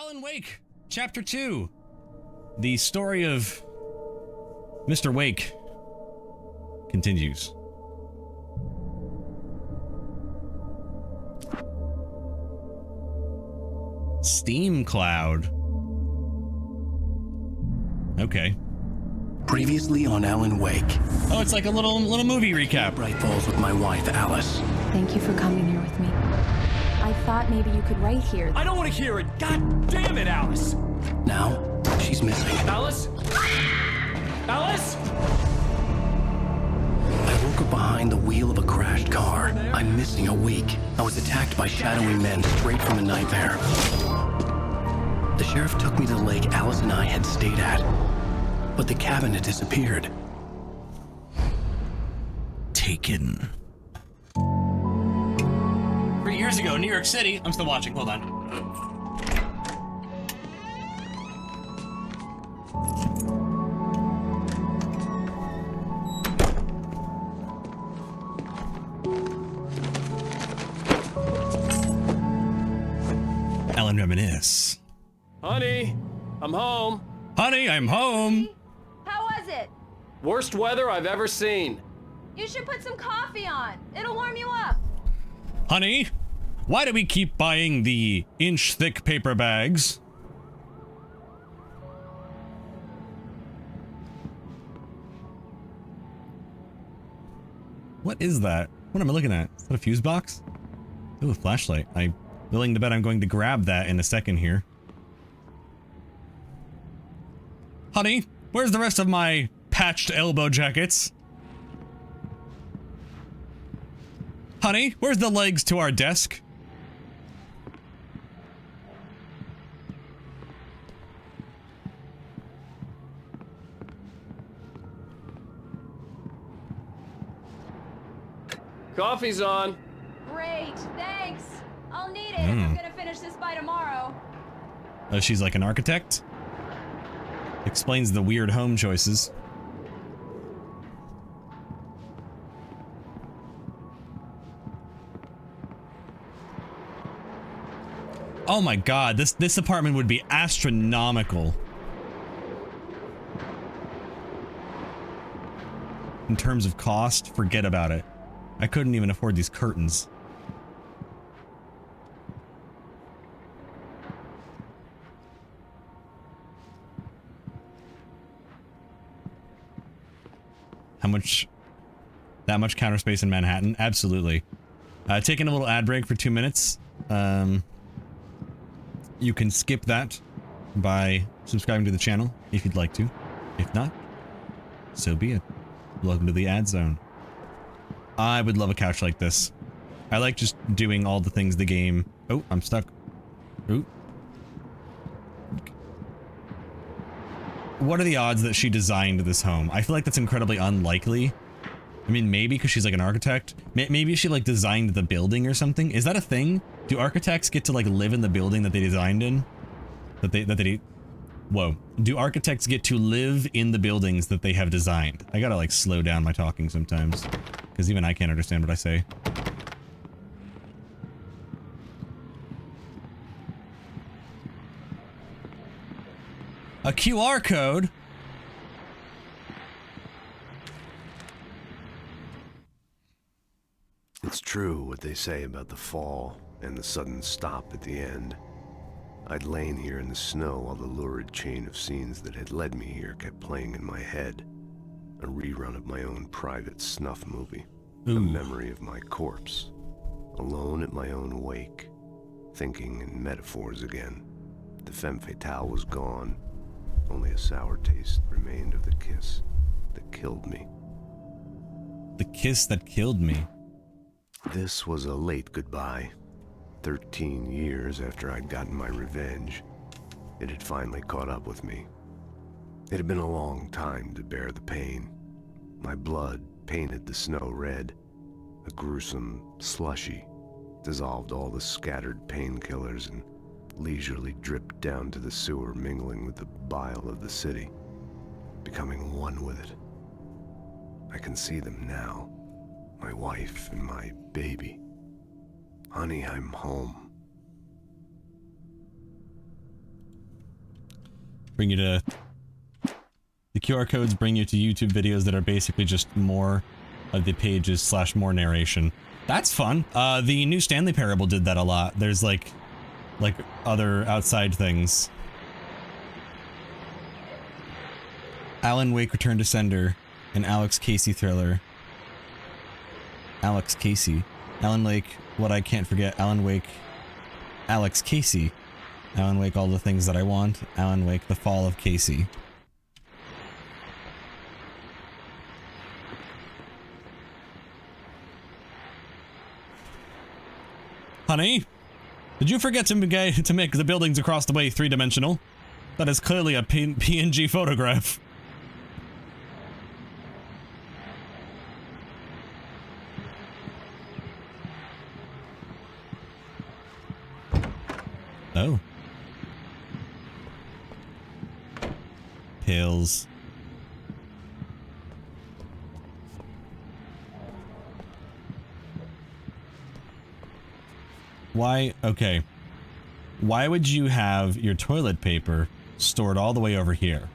Alan Wake, Chapter 2. The story of Mr. Wake continues. Steam Cloud. Okay. Previously on Alan Wake. Oh, it's like a little movie recap. Bright Falls with my wife, Alice. Thank you for coming here with me. I thought maybe you could write here. I don't want to hear it. God damn it, Alice. Now, she's missing. Alice? Alice? I woke up behind the wheel of a crashed car. I'm missing a week. I was attacked by shadowy men straight from the nightmare. The sheriff took me to the lake Alice and I had stayed at. But the cabin had disappeared. Taken. 3 years ago, New York City. I'm still watching. Hold on. Ellen reminisce. Honey, I'm home. Honey, I'm home. How was it? Worst weather I've ever seen. You should put some coffee on. It'll warm you up. Honey, why do we keep buying the inch-thick paper bags? What is that? What am I looking at? Is that a fuse box? Ooh, a flashlight. I'm willing to bet I'm going to grab that in a second here. Honey, where's the rest of my patched elbow jackets? Honey, where's the legs to our desk? Coffee's on. Great, thanks. I'll need it if I'm gonna finish this by tomorrow. Oh, she's like an architect? Explains the weird home choices. Oh my god, this apartment would be astronomical. In terms of cost, forget about it. I couldn't even afford these curtains. How much? That much counter space in Manhattan? Absolutely. Taking a little ad break for 2 minutes. You can skip that by subscribing to the channel if you'd like to. If not, so be it. Welcome to the ad zone. I would love a couch like this. I like just doing all the things the game... Oh, I'm stuck. Ooh. What are the odds that she designed this home? I feel like that's incredibly unlikely. I mean, maybe because she's like an architect. Maybe she like designed the building or something. Is that a thing? Do architects get to like live in the building that they designed in? Whoa. Do architects get to live in the buildings that they have designed? I gotta like slow down my talking sometimes, because even I can't understand what I say. A QR code? It's true what they say about the fall and the sudden stop at the end. I'd lain here in the snow while the lurid chain of scenes that had led me here kept playing in my head. A rerun of my own private snuff movie. Ooh. A memory of my corpse. Alone at my own wake. Thinking in metaphors again. The femme fatale was gone. Only a sour taste remained of the kiss that killed me. The kiss that killed me. This was a late goodbye. 13 years after I'd gotten my revenge, it had finally caught up with me. It had been a long time to bear the pain. My blood painted the snow red. A gruesome slushy dissolved all the scattered painkillers and leisurely dripped down to the sewer, mingling with the bile of the city, becoming one with it. I can see them now, my wife and my baby. Honey, I'm home. Bring you to... The QR codes bring you to YouTube videos that are basically just more of the pages slash more narration. That's fun. The new Stanley Parable did that a lot. There's like other outside things. Alan Wake Return to Sender, an Alex Casey thriller. Alex Casey. Alan Wake, What I Can't Forget. Alan Wake, Alex Casey. Alan Wake, All the Things That I Want. Alan Wake, The Fall of Casey. Honey, did you forget to make the buildings across the way three-dimensional? That is clearly a PNG photograph. Oh. Pills. Why? Okay. Why would you have your toilet paper stored all the way over here?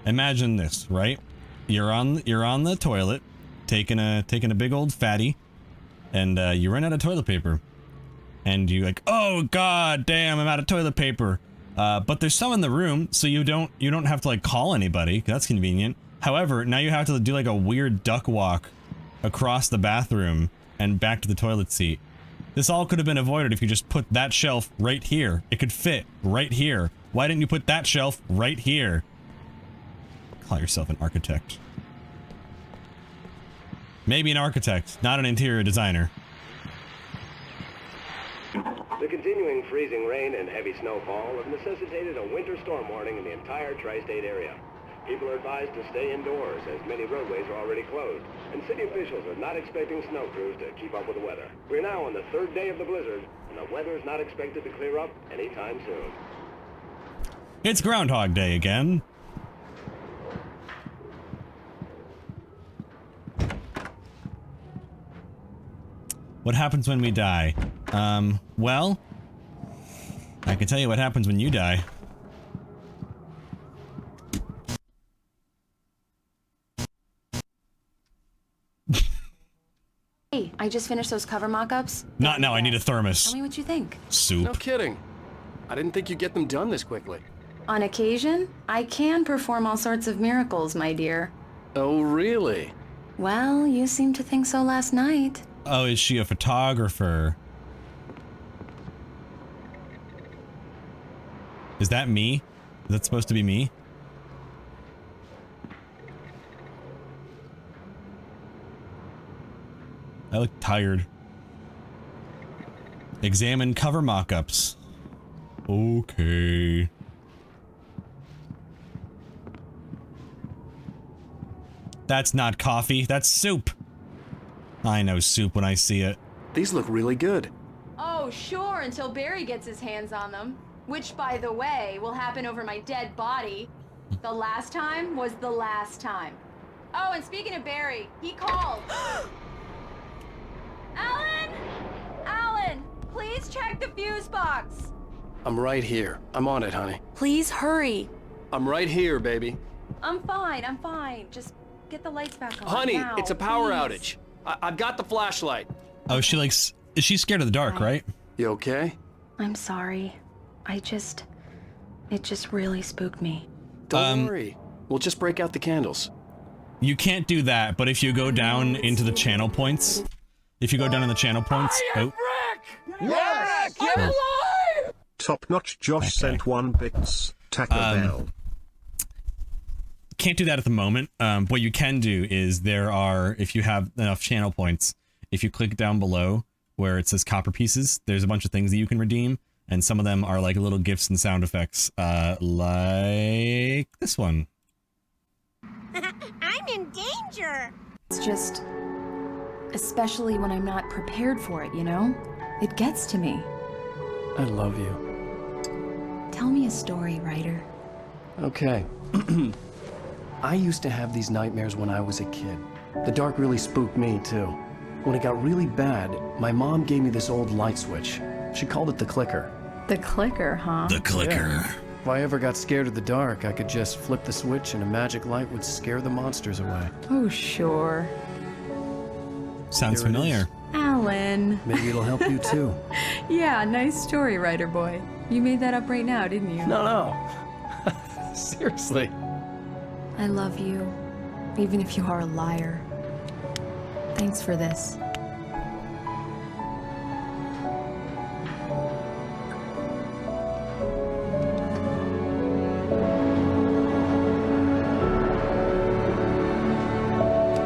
Imagine this, right? You're on the toilet, taking a big old fatty, and you run out of toilet paper. And you like, oh god damn, I'm out of toilet paper. But there's some in the room, so you don't have to like call anybody. That's convenient. However, now you have to do like a weird duck walk across the bathroom and back to the toilet seat. This all could have been avoided if you just put that shelf right here. It could fit right here. Why didn't you put that shelf right here? Call yourself an architect. Maybe an architect, not an interior designer. The continuing freezing rain and heavy snowfall have necessitated a winter storm warning in the entire tri-state area. People are advised to stay indoors as many roadways are already closed, and city officials are not expecting snow crews to keep up with the weather. We're now on the third day of the blizzard, and the weather is not expected to clear up anytime soon. It's Groundhog Day again. What happens when we die? Well, I can tell you what happens when you die. Hey, I just finished those cover mock-ups. Not now, I need a thermos. Tell me what you think. No Soup. kidding. I didn't think you'd get them done this quickly. On occasion, I can perform all sorts of miracles, my dear. Oh, really? Well, you seemed to think so last night. Oh, is she a photographer? Is that me? Is that supposed to be me? I look tired. Examine cover mock-ups. Okay. That's not coffee, that's soup. I know soup when I see it. These look really good. Oh, sure, until Barry gets his hands on them. Which, by the way, will happen over my dead body. The last time was the last time. Oh, and speaking of Barry, he called. Alan! Alan, please check the fuse box. I'm right here. I'm on it, honey. Please hurry. I'm right here, baby. I'm fine, I'm fine. Just get the lights back on. Honey, now, it's a power please. outage. I've got the flashlight. Oh, she likes... Is she scared of the dark, right? You okay? I'm sorry. It just really spooked me. Don't worry. We'll just break out the candles. You can't do that, but if you go down into the channel points... If you go down in the channel points... Oh. Yes! I'm alive! Top-notch Josh sent 1 bits. Taco Bell. Can't do that at the moment. What you can do is there are, if you have enough channel points, if you click down below where it says copper pieces, there's a bunch of things that you can redeem, and some of them are like little gifts and sound effects, like this one. I'm in danger. It's just... especially when I'm not prepared for it, you know? It gets to me. I love you. Tell me a story, writer. Okay. I used to have these nightmares when I was a kid. The dark really spooked me, too. When it got really bad, my mom gave me this old light switch. She called it the clicker. The clicker, huh? The clicker. If I ever got scared of the dark, I could just flip the switch and a magic light would scare the monsters away. Oh, sure. Sounds Here it familiar. is. Alan. Maybe it'll help you too. Yeah, nice story, writer boy. You made that up right now, didn't you? No. Seriously. I love you, even if you are a liar. Thanks for this.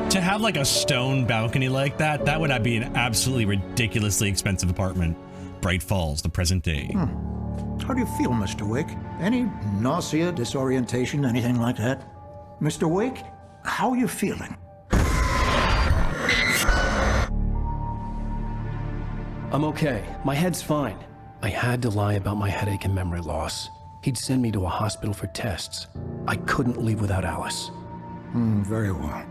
To have like a stone balcony like that, that would be an absolutely ridiculously expensive apartment. Bright Falls, the present day. How do you feel, Mr. Wake? Any nausea, disorientation, anything like that? Mr. Wake, how are you feeling? I'm okay. My head's fine. I had to lie about my headache and memory loss. He'd send me to a hospital for tests. I couldn't leave without Alice. Very well.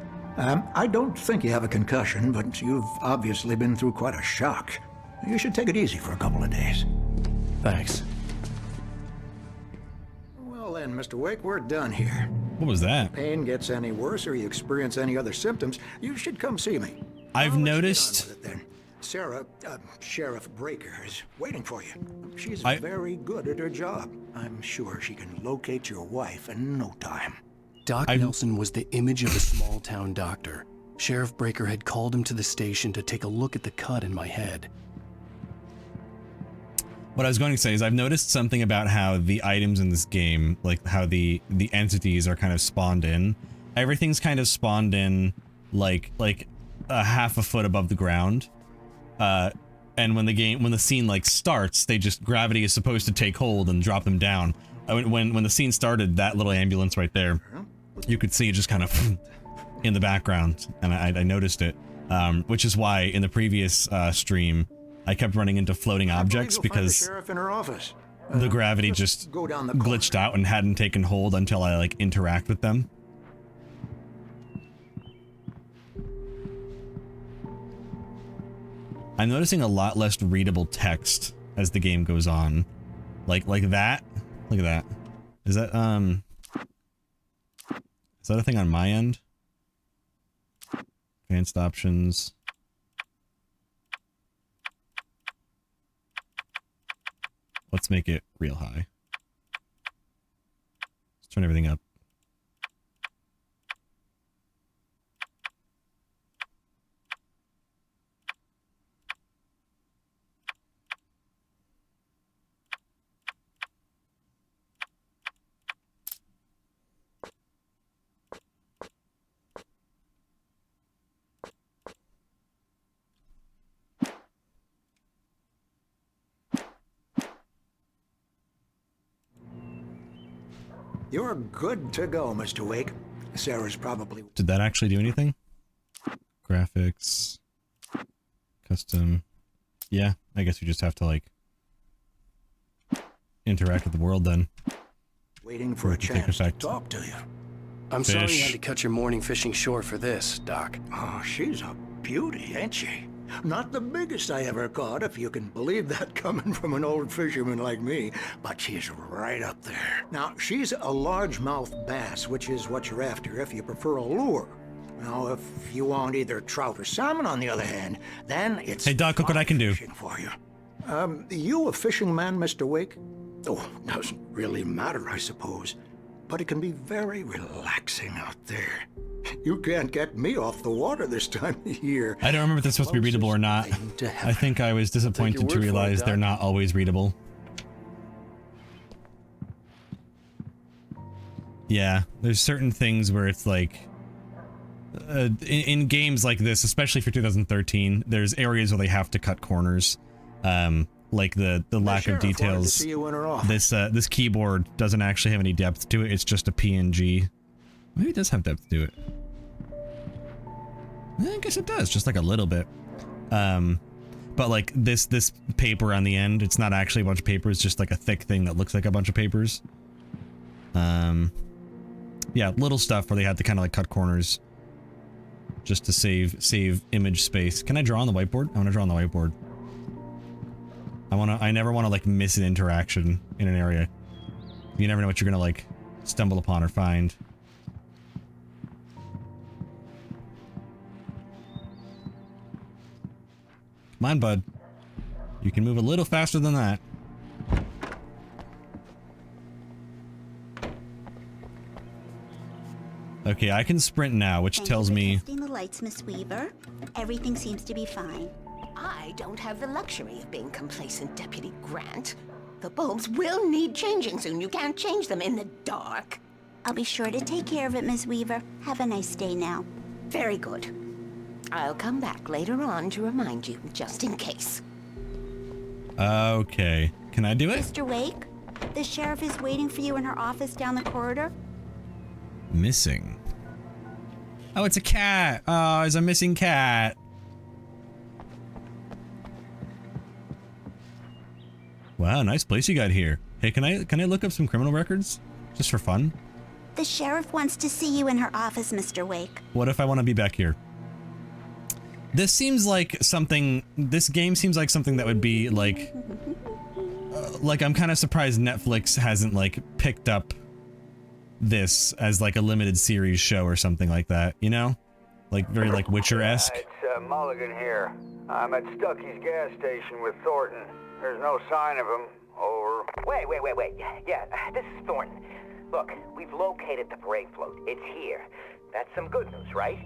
I don't think you have a concussion, but you've obviously been through quite a shock. You should take it easy for a couple of days. Thanks. Well then, Mr. Wake, we're done here. What was that? Pain gets any worse or you experience any other symptoms, you should come see me. I've I'll let you noticed. get on with it then. Sarah, Sheriff Breaker, is waiting for you. She's I- very good at her job. I'm sure she can locate your wife in no time. Doc Nelson was the image of a small-town doctor. Sheriff Breaker had called him to the station to take a look at the cut in my head. What I was going to say is I've noticed something about how the items in this game, like how the entities are kind of spawned in. Everything's kind of spawned in like a half a foot above the ground. And when the scene like starts, they just, gravity is supposed to take hold and drop them down. When the scene started, that little ambulance right there, you could see it just kind of in the background, and I noticed it, which is why in the previous stream I kept running into floating objects I believe you'll find the because sheriff in her office. the gravity just go down the glitched out and hadn't taken hold until I like interact with them. I'm noticing a lot less readable text as the game goes on. Like that. Look at that. Is that a thing on my end? Advanced options. Let's make it real high. Let's turn everything up. You're good to go, Mr. Wake. Sarah's probably... Did that actually do anything? Graphics. Custom. Yeah, I guess we just have to, like, interact with the world then. waiting for a Take chance to effect. talk to you. I'm sorry you Fish. had to cut your morning fishing short for this, Doc. Oh, she's a beauty, ain't she? Not the biggest I ever caught, if you can believe that coming from an old fisherman like me, but she's right up there. Now, she's a largemouth bass, which is what you're after if you prefer a lure. Now, if you want either trout or salmon, on the other hand, then it's Hey, Doc, look what I can do. fishing for you. You a fishing man, Mr. Wake? Oh, doesn't really matter, I suppose. But it can be very relaxing out there. You can't get me off the water this time of year. I don't remember if they're supposed to be readable or not. Thing to I heaven. think I was disappointed to word for it, realize Doc. they're not always readable. Yeah, there's certain things where it's like... in games like this, especially for 2013, there's areas where they have to cut corners. Like the lack of Sheriff wanted to details. see you in her office. This keyboard doesn't actually have any depth to it. It's just a PNG. Maybe it does have depth to it. I guess it does, just like a little bit. But like this paper on the end, it's not actually a bunch of paper. It's just like a thick thing that looks like a bunch of papers. Yeah, little stuff where they had to kind of like cut corners just to save image space. Can I draw on the whiteboard? I want to draw on the whiteboard. I never want to like miss an interaction in an area. You never know what you're gonna, like, stumble upon or find. Come on, bud. You can move a little faster than that. Okay, I can sprint now, which tells me... Testing the lights, Miss Weaver. Everything seems to be fine. I don't have the luxury of being complacent, Deputy Grant. The bulbs will need changing soon. You can't change them in the dark. I'll be sure to take care of it, Miss Weaver. Have a nice day now. Very good. I'll come back later on to remind you, just in case. Okay. Can I do it? Mr. Wake, the sheriff is waiting for you in her office down the corridor. Missing. Oh, it's a cat. Oh, it's a missing cat. Wow, nice place you got here. Hey, can I look up some criminal records? Just for fun? The sheriff wants to see you in her office, Mr. Wake. What if I want to be back here? This seems like something, this game seems like something that would be like I'm kind of surprised Netflix hasn't like picked up this as like a limited series show or something like that, you know? Like very like Witcher-esque. It's Mulligan here. I'm at Stucky's gas station with Thornton. There's no sign of him. Over. Wait. Yeah, this is Thornton. Look, we've located the parade float. It's here. That's some good news, right?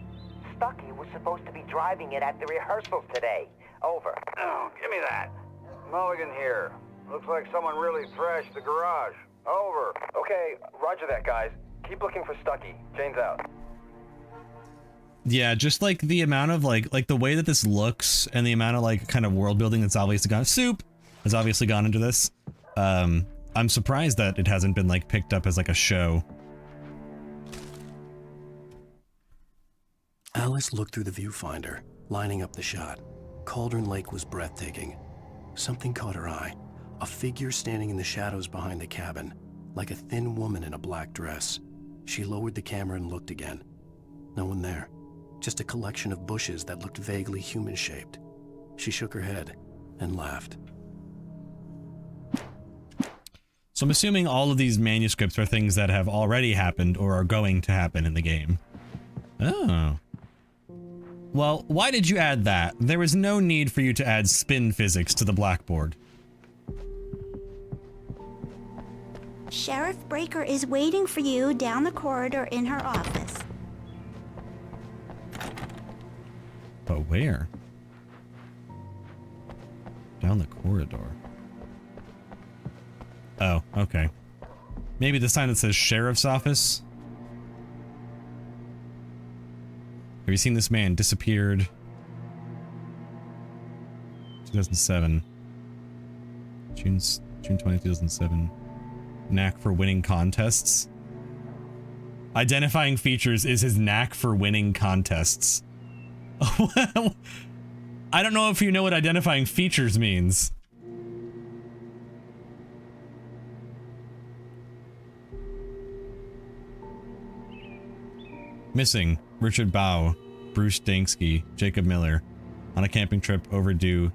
Stucky was supposed to be driving it at the rehearsals today. Over. Oh, give me that. Mulligan here. Looks like someone really thrashed the garage. Over. Okay, roger that, guys. Keep looking for Stucky. Jane's out. Yeah, just like the amount of like the way that this looks and the amount of like kind of world building that's obviously gone into this. I'm surprised that it hasn't been like picked up as like a show. Alice looked through the viewfinder, lining up the shot. Cauldron Lake was breathtaking. Something caught her eye. A figure standing in the shadows behind the cabin, like a thin woman in a black dress. She lowered the camera and looked again. No one there. Just a collection of bushes that looked vaguely human-shaped. She shook her head and laughed. So I'm assuming all of these manuscripts are things that have already happened or are going to happen in the game. Oh. Well, why did you add that? There was no need for you to add spin physics to the blackboard. Sheriff Breaker is waiting for you down the corridor in her office. But where? Down the corridor. Oh, okay. Maybe the sign that says Sheriff's Office? Have you seen this man? Disappeared. 2007. June 20, 2007. Knack for winning contests. Identifying features is his knack for winning contests. Well, I don't know if you know what identifying features means. Missing: Richard Bow, Bruce Dansky, Jacob Miller. On a camping trip, overdue.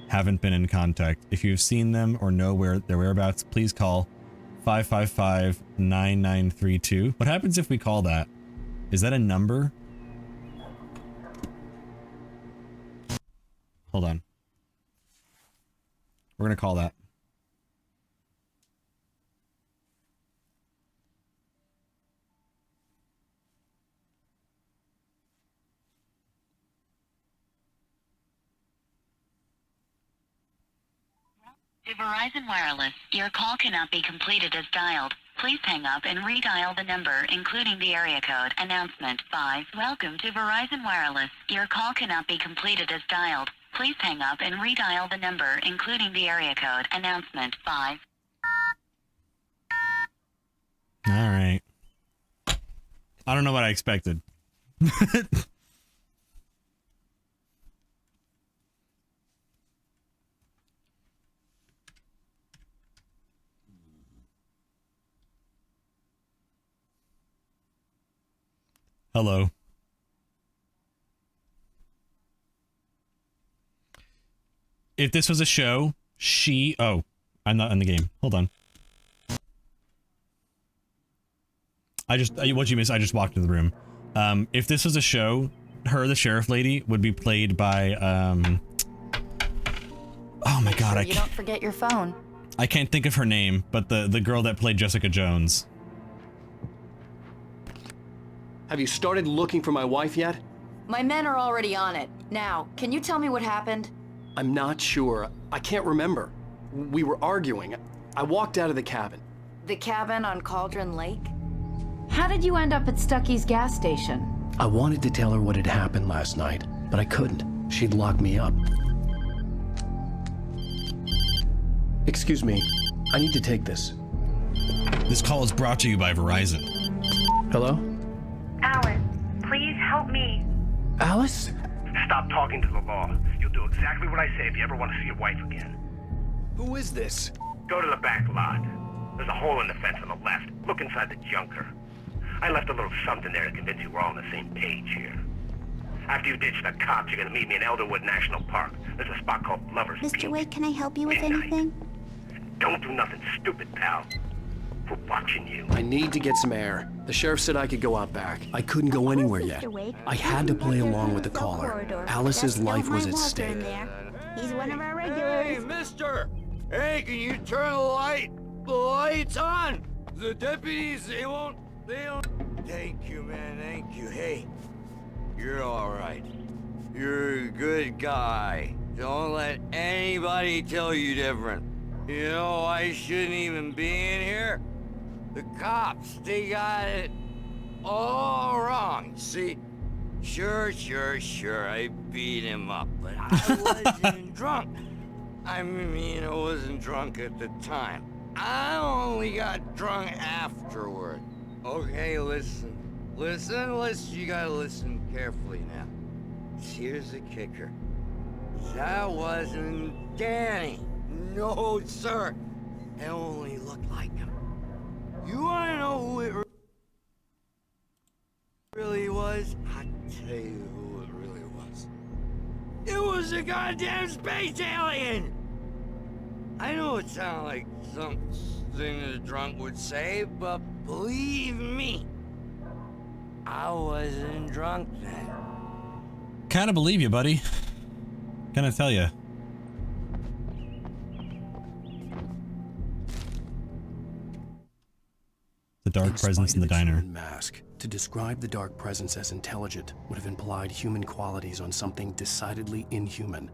Haven't been in contact. If you've seen them or know where their whereabouts, please call 555-9932. What happens if we call that? Is that a number? Hold on. We're gonna call that. To Verizon Wireless, your call cannot be completed as dialed. Please hang up and redial the number, including the area code. Announcement 5. Welcome to Verizon Wireless. Your call cannot be completed as dialed. Please hang up and redial the number, including the area code. Announcement 5. All right. I don't know what I expected. Hello. If this was a show, oh, I'm not in the game. Hold on. what you missed, I just walked into the room. If this was a show, her, the sheriff lady, would be played by, oh my god, You don't forget your phone. I can't think of her name, but the girl that played Jessica Jones. Have you started looking for my wife yet? My men are already on it. Now, can you tell me what happened? I'm not sure. I can't remember. We were arguing. I walked out of the cabin. The cabin on Cauldron Lake? How did you end up at Stucky's gas station? I wanted to tell her what had happened last night, but I couldn't. She'd lock me up. Excuse me. I need to take this. This call is brought to you by Verizon. Hello? Alice, please help me. Alice? Stop talking to the law. You'll do exactly what I say if you ever want to see your wife again. Who is this? Go to the back lot. There's a hole in the fence on the left. Look inside the junker. I left a little something there to convince you we're all on the same page here. After you ditch the cops, you're gonna meet me in Elderwood National Park. There's a spot called Lover's Mr. Peak. Wake, can I help you with anything? Don't do nothing stupid, pal. We're watching you. I need to get some air. The sheriff said I could go out back. I couldn't go anywhere yet. I had to play along with the caller. Alice's life was at stake. He's one of our regulars. Hey, mister! Hey, can you turn the light? The light's on! The deputies, they don't... Thank you, man, thank you. Hey, you're alright. You're a good guy. Don't let anybody tell you different. You know, I shouldn't even be in here. The cops, they got it all wrong. See, sure, I beat him up, but I wasn't drunk. I mean, I wasn't drunk at the time. I only got drunk afterward. Okay, listen, you gotta listen carefully now. Here's the kicker. That wasn't Danny. No, sir. It only looked like him. You wanna know who it really was? I'll tell you who it really was. It was a goddamn space alien! I know it sounds like something a drunk would say, but believe me, I wasn't drunk then. Kinda believe you, buddy. Can I tell you? The dark presence in the diner. Mask. To describe the dark presence as intelligent would have implied human qualities on something decidedly inhuman.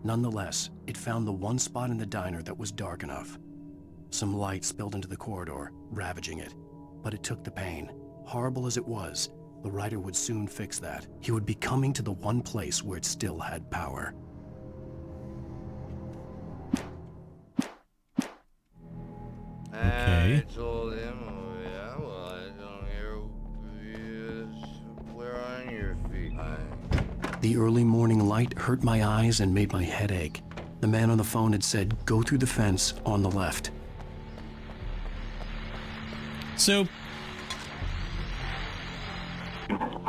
Nonetheless, it found the one spot in the diner that was dark enough. Some light spilled into the corridor, ravaging it. But it took the pain. Horrible as it was, the writer would soon fix that. He would be coming to the one place where it still had power. Okay. I told him, oh yeah, well, I don't hear where on your feet. The early morning light hurt my eyes and made my head ache. The man on the phone had said, go through the fence on the left. So...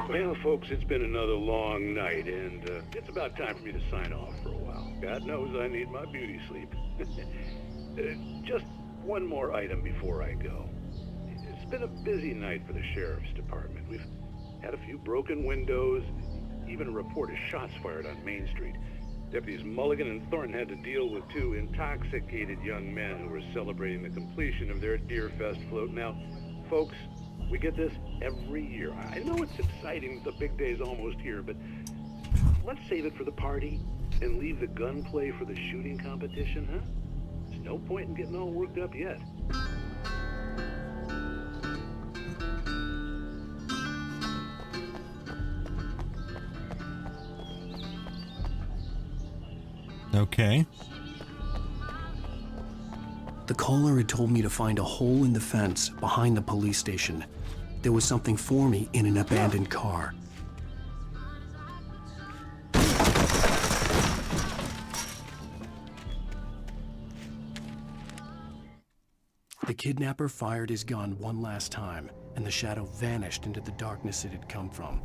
Well, folks, it's been another long night, and it's about time for me to sign off for a while. God knows I need my beauty sleep. Just one more item before I go. It's been a busy night for the sheriff's department. We've had a few broken windows, even a report of shots fired on Main Street. Deputies Mulligan and Thornton had to deal with two intoxicated young men who were celebrating the completion of their Deerfest float. Now, folks, we get this every year. I know it's exciting, the big day's almost here, but let's save it for the party and leave the gunplay for the shooting competition, huh? There's no point in getting all worked up yet. Okay. The caller had told me to find a hole in the fence behind the police station. There was something for me in an abandoned car. The kidnapper fired his gun one last time, and the shadow vanished into the darkness it had come from.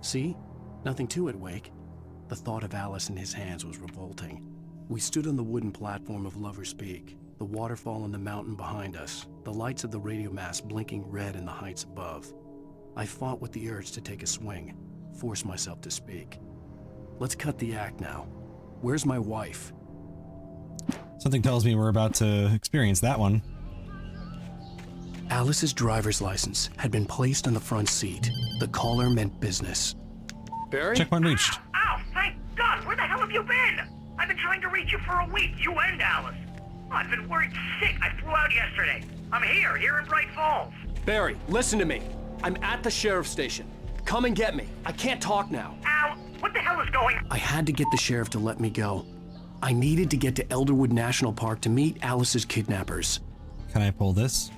See? Nothing to it, Wake. The thought of Alice in his hands was revolting. We stood on the wooden platform of Lover's Peak. the waterfall on the mountain behind us, the lights of the radio mast blinking red in the heights above. I fought with the urge to take a swing, force myself to speak. Let's cut the act now. Where's my wife? Something tells me we're about to experience that one. Alice's driver's license had been placed on the front seat. The caller meant business. Barry? Checkpoint reached. Oh, thank God! Where the hell have you been? I've been trying to reach you for a week, you and Alice. Oh, I've been worried sick. I flew out yesterday. I'm here in Bright Falls. Barry, listen to me. I'm at the sheriff's station. Come and get me. I can't talk now. Al, what the hell is going on? I had to get the sheriff to let me go. I needed to get to Elderwood National Park to meet Alice's kidnappers. Can I pull this?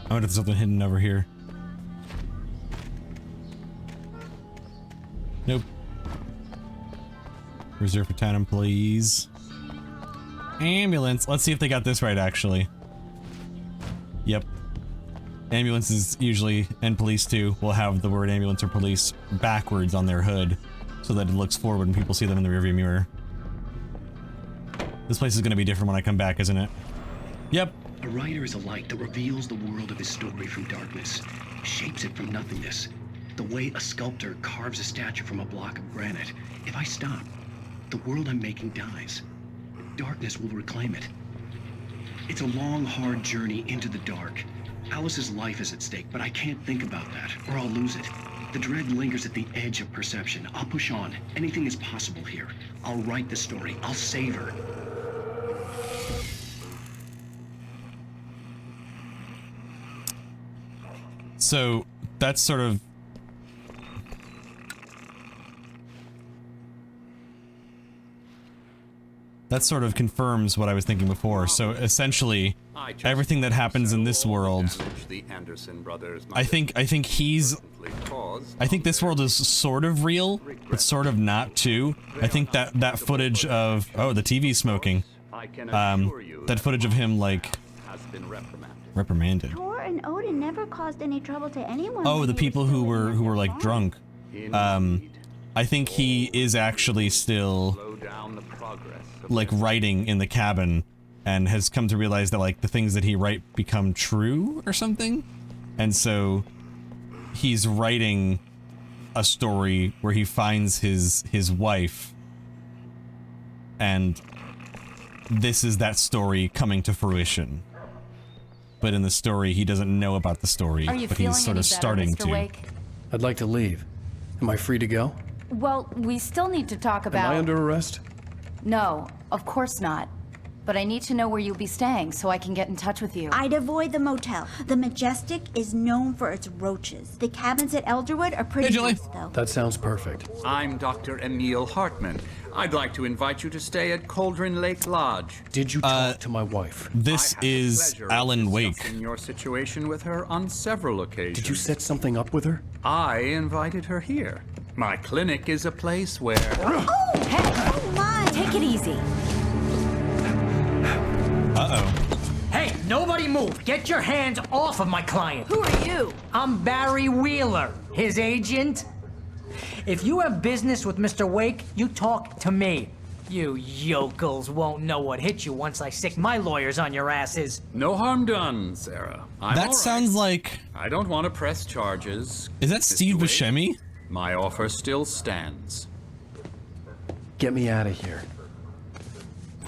I wonder if there's something hidden over here. Nope. Reserved for town employees. Ambulance. Let's see if they got this right, actually. Yep. Ambulances usually, and police too, will have the word ambulance or police backwards on their hood so that it looks forward when people see them in the rearview mirror. This place is going to be different when I come back, isn't it? Yep. A writer is a light that reveals the world of his story from darkness, shapes it from nothingness. The way a sculptor carves a statue from a block of granite. If I stop, the world I'm making dies. Darkness will reclaim it. It's a long, hard journey into the dark. Alice's life is at stake, but I can't think about that, or I'll lose it. The dread lingers at the edge of perception. I'll push on. Anything is possible here. I'll write the story. I'll save her. So that's sort of confirms what I was thinking before. So essentially, everything that happens in this world, I think this world is sort of real, but sort of not too. I think that footage of the TV smoking, that footage of him like reprimanded. Tor and Odin never caused any trouble to anyone. Oh, the people who were like drunk. I think he is actually still like writing in the cabin and has come to realize that like the things that he write become true or something. And so he's writing a story where he finds his wife, and this is that story coming to fruition. But in the story, he doesn't know about the story, but he's sort of starting to. Wake? I'd like to leave. Am I free to go? Well, we still need to talk about... Am I under arrest? No, of course not. But I need to know where you'll be staying so I can get in touch with you. I'd avoid the motel. The Majestic is known for its roaches. The cabins at Elderwood are pretty nice, though. That sounds perfect. I'm Dr. Emil Hartman. I'd like to invite you to stay at Cauldron Lake Lodge. Did you talk to my wife? This is Alan Wake. Your situation with her on several occasions. Did you set something up with her? I invited her here. My clinic is a place where... Oh, hey! Oh, my! Take it easy. Uh-oh. Hey, nobody move! Get your hands off of my client! Who are you? I'm Barry Wheeler, his agent. If you have business with Mr. Wake, you talk to me. You yokels won't know what hit you once I stick my lawyers on your asses. No harm done, Sarah. That sounds like... I don't want to press charges. Is that Steve Buscemi? My offer still stands. Get me out of here.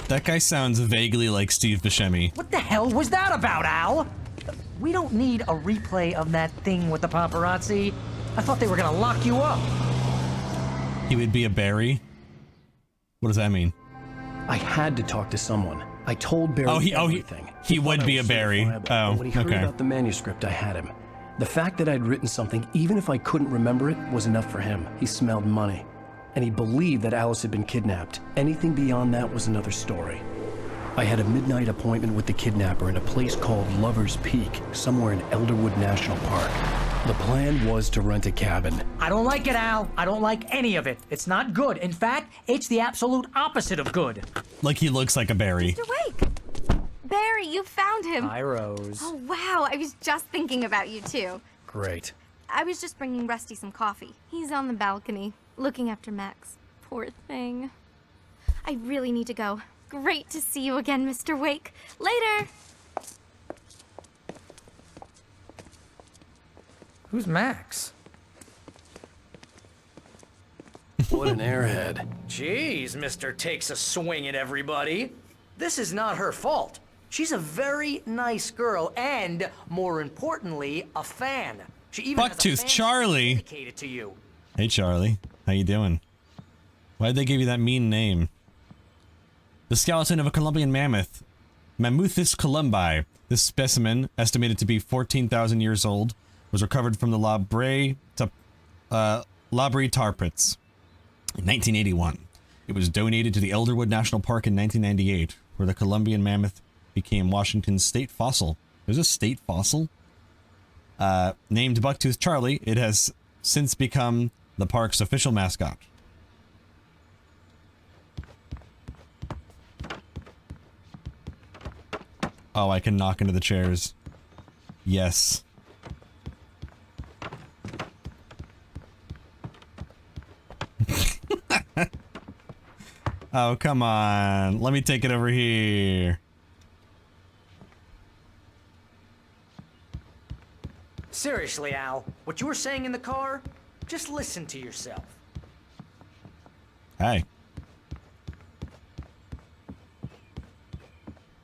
That guy sounds vaguely like Steve Buscemi. What the hell was that about, Al? We don't need a replay of that thing with the paparazzi. I thought they were gonna lock you up. He would be a Barry? What does that mean? I had to talk to someone. I told Barry everything. He would be a Barry. Oh, when he heard okay. about the manuscript, I had him. The fact that I'd written something, even if I couldn't remember it, was enough for him. He smelled money. And he believed that Alice had been kidnapped. Anything beyond that was another story. I had a midnight appointment with the kidnapper in a place called Lover's Peak, somewhere in Elderwood National Park. The plan was to rent a cabin. I don't like it, Al. I don't like any of it. It's not good. In fact, it's the absolute opposite of good. Like he looks like a Barry. Mr. Wake! Barry, you found him. Hi, Rose. Oh, wow. I was just thinking about you, too. Great. I was just bringing Rusty some coffee. He's on the balcony, looking after Max. Poor thing. I really need to go. Great to see you again, Mr. Wake. Later! Who's Max? What an airhead. Jeez, Mr. Takes a swing at everybody. This is not her fault. She's a very nice girl and, more importantly, a fan. She even has a Bucktooth fan Charlie. dedicated to you. Hey, Charlie. How you doing? Why'd they give you that mean name? The skeleton of a Columbian mammoth, Mammuthus columbi. This specimen, estimated to be 14,000 years old, was recovered from the La Brea tar pits in 1981. It was donated to the Elderwood National Park in 1998, where the Columbian mammoth became Washington's state fossil. There's a state fossil? Named Bucktooth Charlie, it has since become the park's official mascot. Oh, I can knock into the chairs. Yes. Oh, come on. Let me take it over here. Seriously, Al, what you were saying in the car, just listen to yourself. Hey.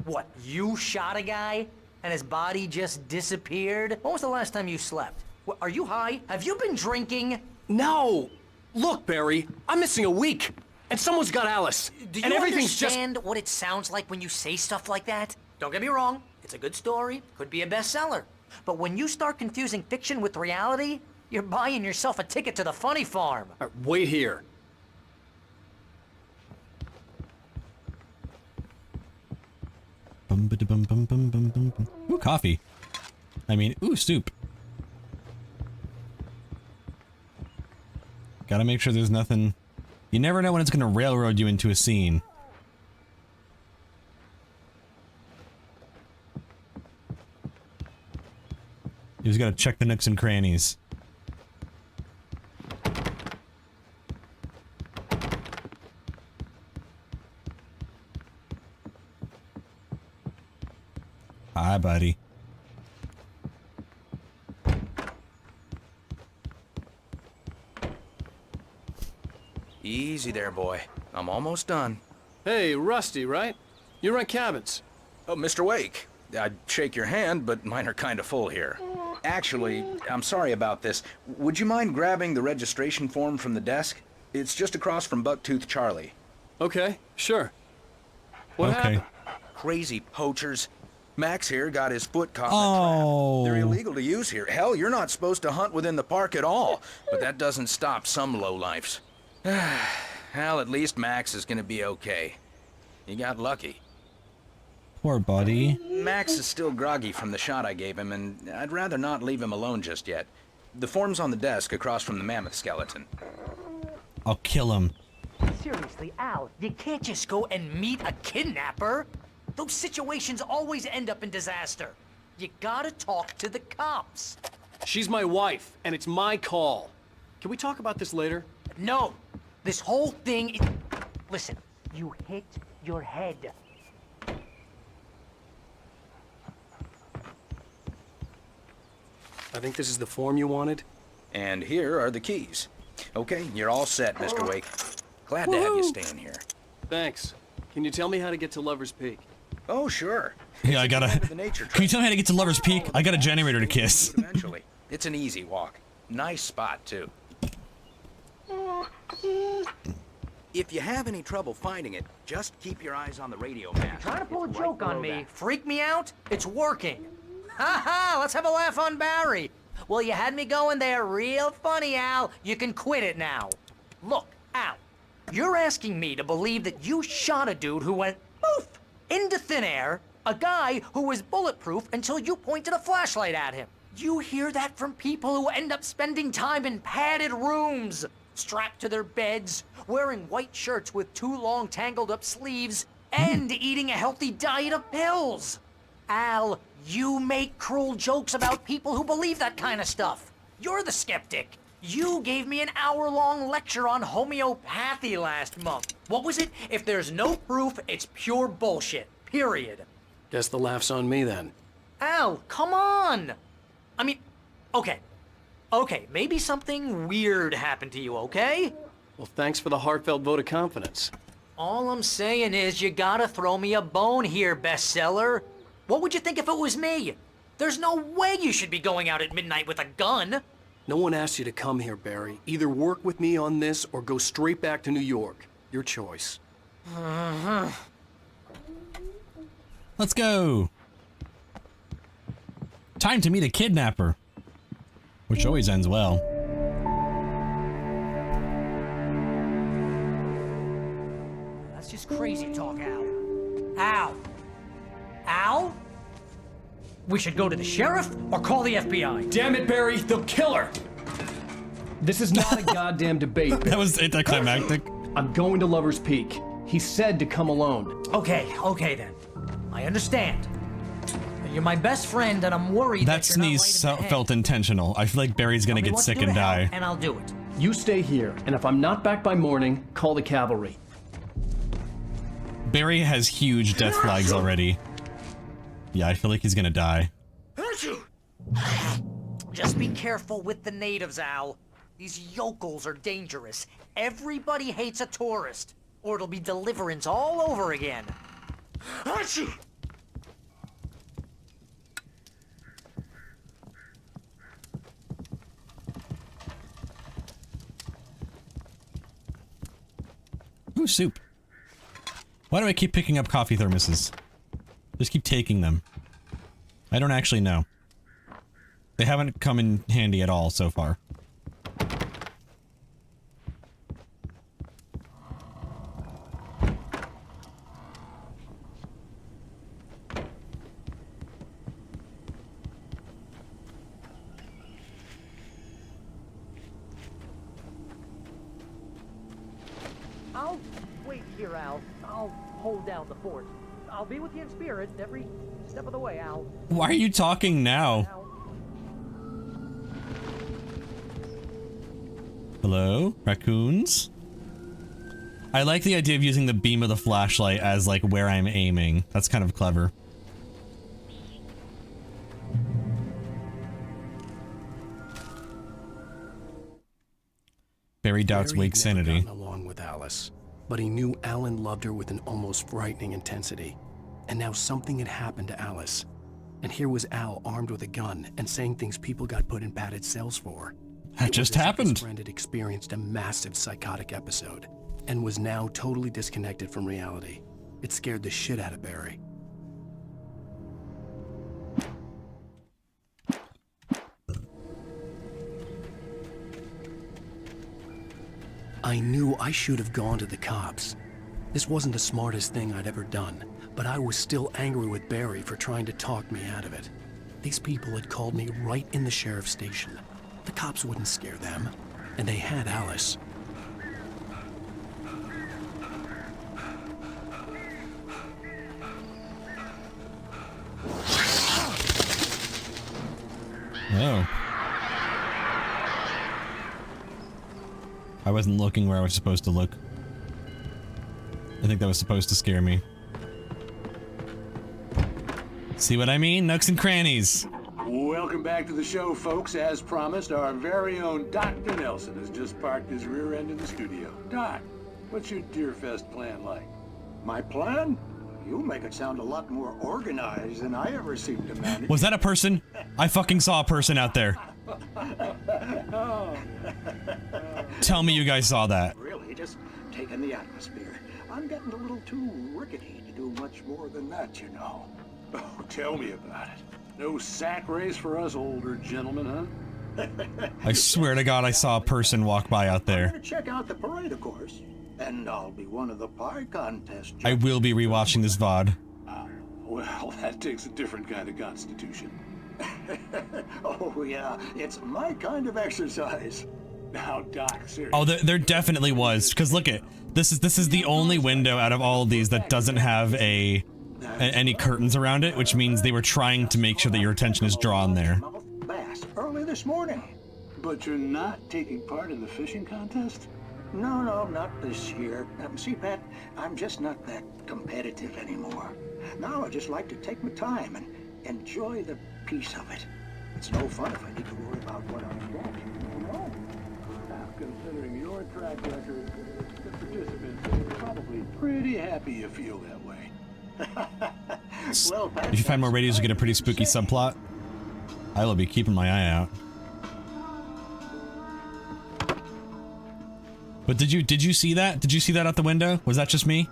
What, you shot a guy and his body just disappeared? When was the last time you slept? What, are you high? Have you been drinking? No! Look, Barry, I'm missing a week, and someone's got Alice. Do you and everything's understand what it sounds like when you say stuff like that? Don't get me wrong, it's a good story, could be a bestseller. But when you start confusing fiction with reality, you're buying yourself a ticket to the funny farm. Wait here. Ooh, coffee. I mean, ooh, soup. Gotta make sure there's nothing... You never know when it's gonna railroad you into a scene. You just gotta check the nooks and crannies. Hi, buddy. Easy there, boy. I'm almost done. Hey, Rusty, right? You run cabins. Oh, Mr. Wake. I'd shake your hand, but mine are kind of full here. Actually, I'm sorry about this. Would you mind grabbing the registration form from the desk? It's just across from Bucktooth Charlie. Okay, sure. What happened? Crazy poachers. Max here got his foot caught in Oh. a trap. They're illegal to use here. Hell, you're not supposed to hunt within the park at all. But that doesn't stop some lowlifes. Well, at least Max is gonna be okay. He got lucky. Poor buddy. Max is still groggy from the shot I gave him, and I'd rather not leave him alone just yet. The form's on the desk across from the mammoth skeleton. I'll kill him. Seriously, Al, you can't just go and meet a kidnapper. Those situations always end up in disaster. You gotta talk to the cops. She's my wife, and it's my call. Can we talk about this later? No, this whole thing is... Listen, you hit your head. I think this is the form you wanted. And here are the keys. Okay, you're all set, Mr. Wake. Glad to have you staying here. Thanks. Can you tell me how to get to Lover's Peak? Oh, sure. Yeah, I gotta... Can you tell me how to get to Lover's Peak? I got a generator to kiss. Eventually. It's an easy walk. Nice spot, too. If you have any trouble finding it, just keep your eyes on the radio mast. Trying to pull a It's joke right on below me, that. freak me out? It's working. Ha ha, let's have a laugh on Barry. Well, you had me going there real funny, Al. You can quit it now. Look, Al, you're asking me to believe that you shot a dude who went poof into thin air, a guy who was bulletproof until you pointed a flashlight at him. You hear that from people who end up spending time in padded rooms, strapped to their beds, wearing white shirts with too long tangled up sleeves, and eating a healthy diet of pills. Al, you make cruel jokes about people who believe that kind of stuff. You're the skeptic. You gave me an hour-long lecture on homeopathy last month. What was it? If there's no proof, it's pure bullshit. Period. Guess the laugh's on me then. Al, come on! I mean, okay. Okay, maybe something weird happened to you, okay? Well, thanks for the heartfelt vote of confidence. All I'm saying is you gotta throw me a bone here, bestseller. What would you think if it was me? There's no way you should be going out at midnight with a gun. No one asked you to come here, Barry. Either work with me on this or go straight back to New York. Your choice. Let's go. Time to meet a kidnapper. Which always ends well. That's just crazy talk, Al. Al? Al? We should go to the sheriff or call the FBI. Damn it, Barry, they'll kill her. This is not a goddamn debate, Barry. That was anticlimactic. I'm going to Lover's Peak. He said to come alone. Okay then. I understand. You're my best friend, and I'm worried That sneeze felt intentional. I feel like Barry's gonna get sick and die. And I'll do it. You stay here, and if I'm not back by morning, call the cavalry. Barry has huge death flags already. Yeah, I feel like he's gonna die. Just be careful with the natives, Al. These yokels are dangerous. Everybody hates a tourist, or it'll be Deliverance all over again. Ooh, soup. Why do I keep picking up coffee thermoses? Just keep taking them. I don't actually know. They haven't come in handy at all so far. I'll wait here, Al. I'll hold down the fort. I'll be with you in spirit every step of the way, Al. Why are you talking now? Hello? Raccoons? I like the idea of using the beam of the flashlight as like where I'm aiming. That's kind of clever. Barry doubts Wake's sanity. Along with Alice, but he knew Alan loved her with an almost frightening intensity. And now something had happened to Alice. And here was Al armed with a gun and saying things people got put in padded cells for. That just happened. His friend had experienced a massive psychotic episode and was now totally disconnected from reality. It scared the shit out of Barry. I knew I should have gone to the cops. This wasn't the smartest thing I'd ever done, but I was still angry with Barry for trying to talk me out of it. These people had called me right in the sheriff's station. The cops wouldn't scare them, and they had Alice. Oh. I wasn't looking where I was supposed to look. I think that was supposed to scare me. See what I mean? Nooks and crannies. Welcome back to the show, folks. As promised, our very own Dr. Nelson has just parked his rear end in the studio. Doc, what's your Deerfest plan like? My plan? You make it sound a lot more organized than I ever seem to manage. Was that a person? I fucking saw a person out there. Tell me you guys saw that. Really, just taking the atmosphere. I'm getting a little too rickety to do much more than that, you know. Oh, tell me about it. No sack race for us older gentlemen, huh? I swear to God I saw a person walk by out I'm there. gonna check out the parade, of course. And I'll be one of the pie contest I will be rewatching this VOD. Well, that takes a different kind of constitution. Oh, yeah, it's my kind of exercise. Now, Doc, seriously. Oh, there definitely was. Because look at, This is the only window out of all of these that doesn't have any curtains around it, which means they were trying to make sure that your attention is drawn there. Bass early this morning. But you're not taking part in the fishing contest? No, not this year. See, Pat, I'm just not that competitive anymore. Now I just like to take my time and enjoy the peace of it. It's no fun if I need to worry about what I'm catching, you know? Now, considering your track record, the participants are probably pretty happy you feel that way. Well, Pat, If you find more radios, you get a pretty spooky subplot. I will be keeping my eye out. But did you see that? Did you see that out the window? Was that just me?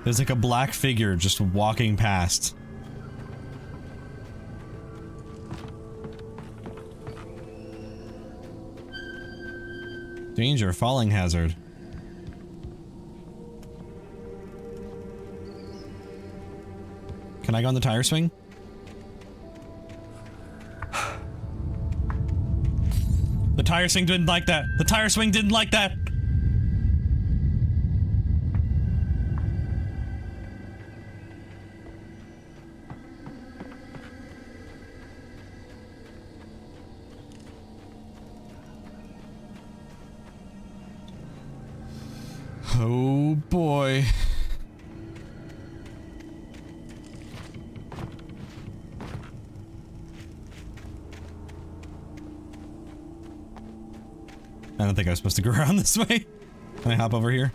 There's like a black figure just walking past. Danger, falling hazard. Can I go on the tire swing? The tire swing didn't like that. The tire swing didn't like that. Oh boy. I don't think I was supposed to go around this way. Can I hop over here?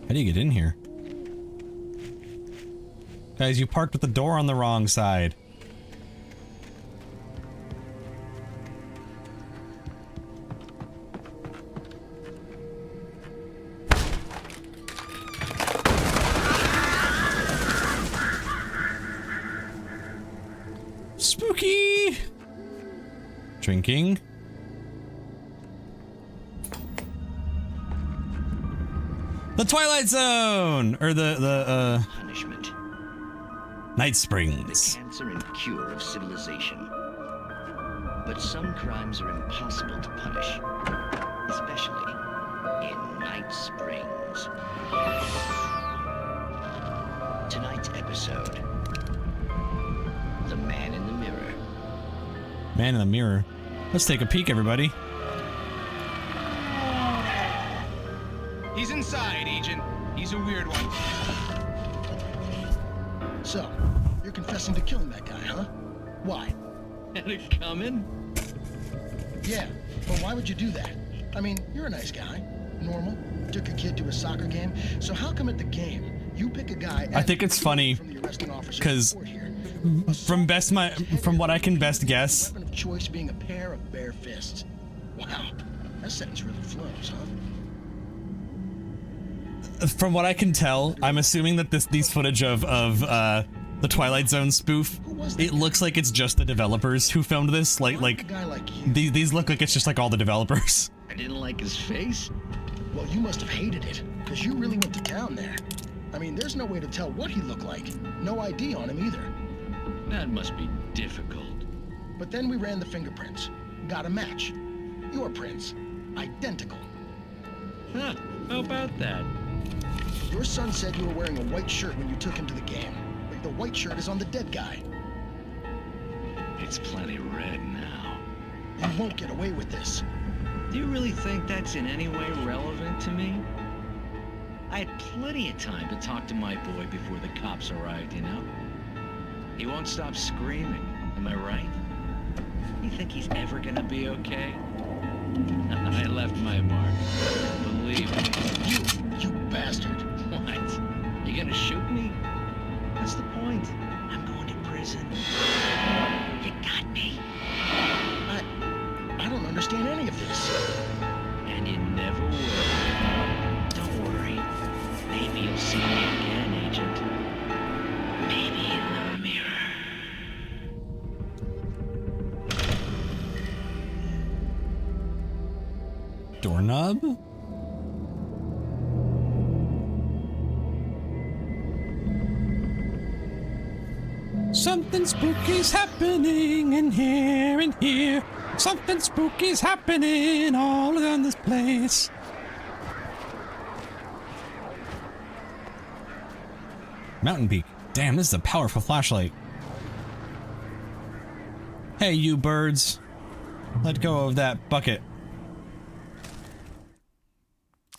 How do you get in here? Guys, you parked with the door on the wrong side. Spooky! Drinking. The Twilight Zone! Or the punishment. Night Springs. The cancer and cure of civilization. But some crimes are impossible to punish, especially in Night Springs. Tonight's episode, The Man in the Mirror. Man in the Mirror. Let's take a peek, everybody. He's inside, Agent. He's a weird one. So, you're confessing to killing that guy, huh? Why? Had it coming? Yeah, but why would you do that? I mean, you're a nice guy. Normal. Took a kid to a soccer game. So how come at the game, you pick a guy... I think it's funny, because from what I can best guess... Weapon of choice being a pair of bare fists. Wow, that sentence really flows, huh? From what I can tell, I'm assuming that these footage of the Twilight Zone spoof, it looks like it's just the developers who filmed this. These look like it's just like all the developers. I didn't like his face? Well, you must have hated it, because you really went to town there. I mean, there's no way to tell what he looked like. No ID on him either. That must be difficult. But then we ran the fingerprints. Got a match. Your prints. Identical. Huh, how about that? Your son said you were wearing a white shirt when you took him to the game. But the white shirt is on the dead guy. It's plenty red now. You won't get away with this. Do you really think that's in any way relevant to me? I had plenty of time to talk to my boy before the cops arrived, you know? He won't stop screaming, am I right? You think he's ever gonna be okay? I left my mark. Believe me. You bastard. What? You gonna shoot me? That's the point. I'm going to prison. You got me. I don't understand any of this. And you never will. Don't worry. Maybe you'll see me again, Agent. Maybe in the mirror. Doorknob? something spooky's happening in here and here. Something spooky's happening all around this place. Mountain Peak. Damn, this is a powerful flashlight. Hey, you birds. Let go of that bucket.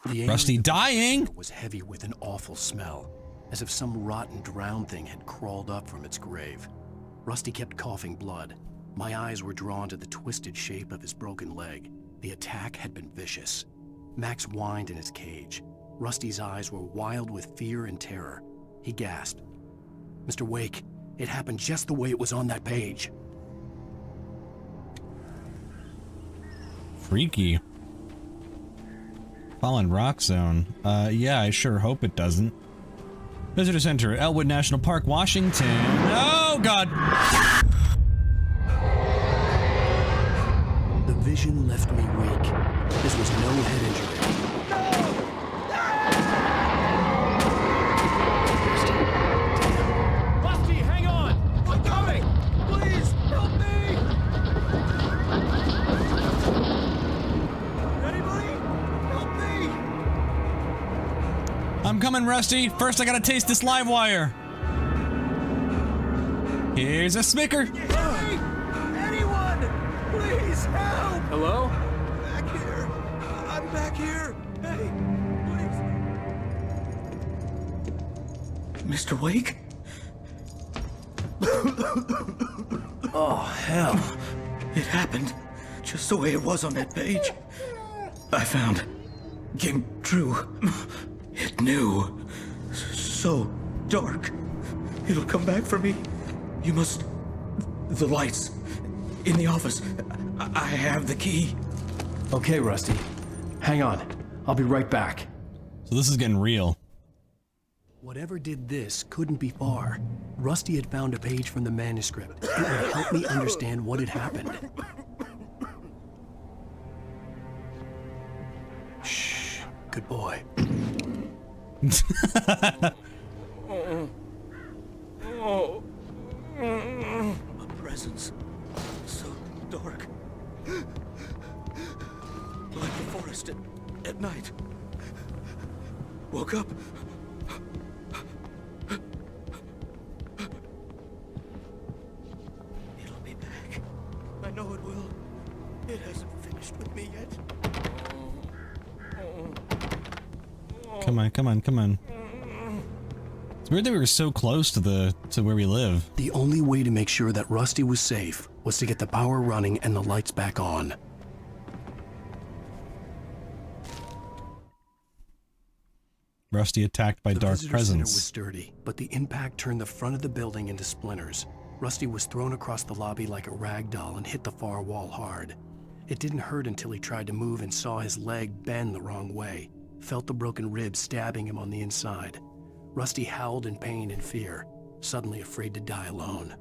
Rusty dying! Was heavy with an awful smell, as if some rotten drowned thing had crawled up from its grave. Rusty kept coughing blood. My eyes were drawn to the twisted shape of his broken leg. The attack had been vicious. Max whined in his cage. Rusty's eyes were wild with fear and terror. He gasped. Mr. Wake, it happened just the way it was on that page. Freaky. Fallen Rock Zone. Yeah, I sure hope it doesn't. Visitor Center, Elwood National Park, Washington. Oh, God! The vision left me weak. This was no head injury. Rusty, hang on! I'm coming! Please, help me! Anybody? Help me! I'm coming, Rusty. First, I gotta taste this live wire. Here's a smicker. Hey! Anyone! Please help! Hello? Back here. I'm back here. Hey, please. Mr. Wake? Oh, hell. It happened just the way it was on that page. I found. Came true. It knew. So dark. It'll come back for me. You must... The lights. In the office. I have the key. Okay, Rusty. Hang on. I'll be right back. So this is getting real. Whatever did this couldn't be far. Rusty had found a page from the manuscript. It would help me understand what had happened. Shh. Good boy. A presence. So dark. Like the forest at night. Woke up. It'll be back. I know it will. It hasn't finished with me yet. Come on, come on, come on. It's weird that we were so close to where we live. The only way to make sure that Rusty was safe was to get the power running and the lights back on. Rusty attacked by dark Visitor Center was presence. sturdy, but the impact turned the front of the building into splinters. Rusty was thrown across the lobby like a rag doll and hit the far wall hard. It didn't hurt until he tried to move and saw his leg bend the wrong way, felt the broken rib stabbing him on the inside. Rusty howled in pain and fear, suddenly afraid to die alone.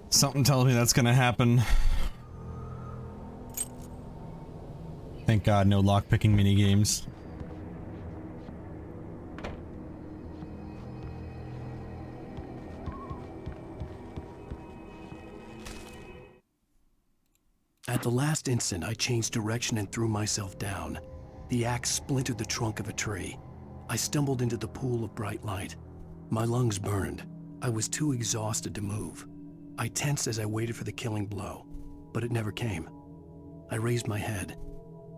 Something tells me that's gonna happen. Thank God, no lockpicking minigames. At the last instant, I changed direction and threw myself down. The axe splintered the trunk of a tree. I stumbled into the pool of bright light. My lungs burned. I was too exhausted to move. I tensed as I waited for the killing blow, but it never came. I raised my head.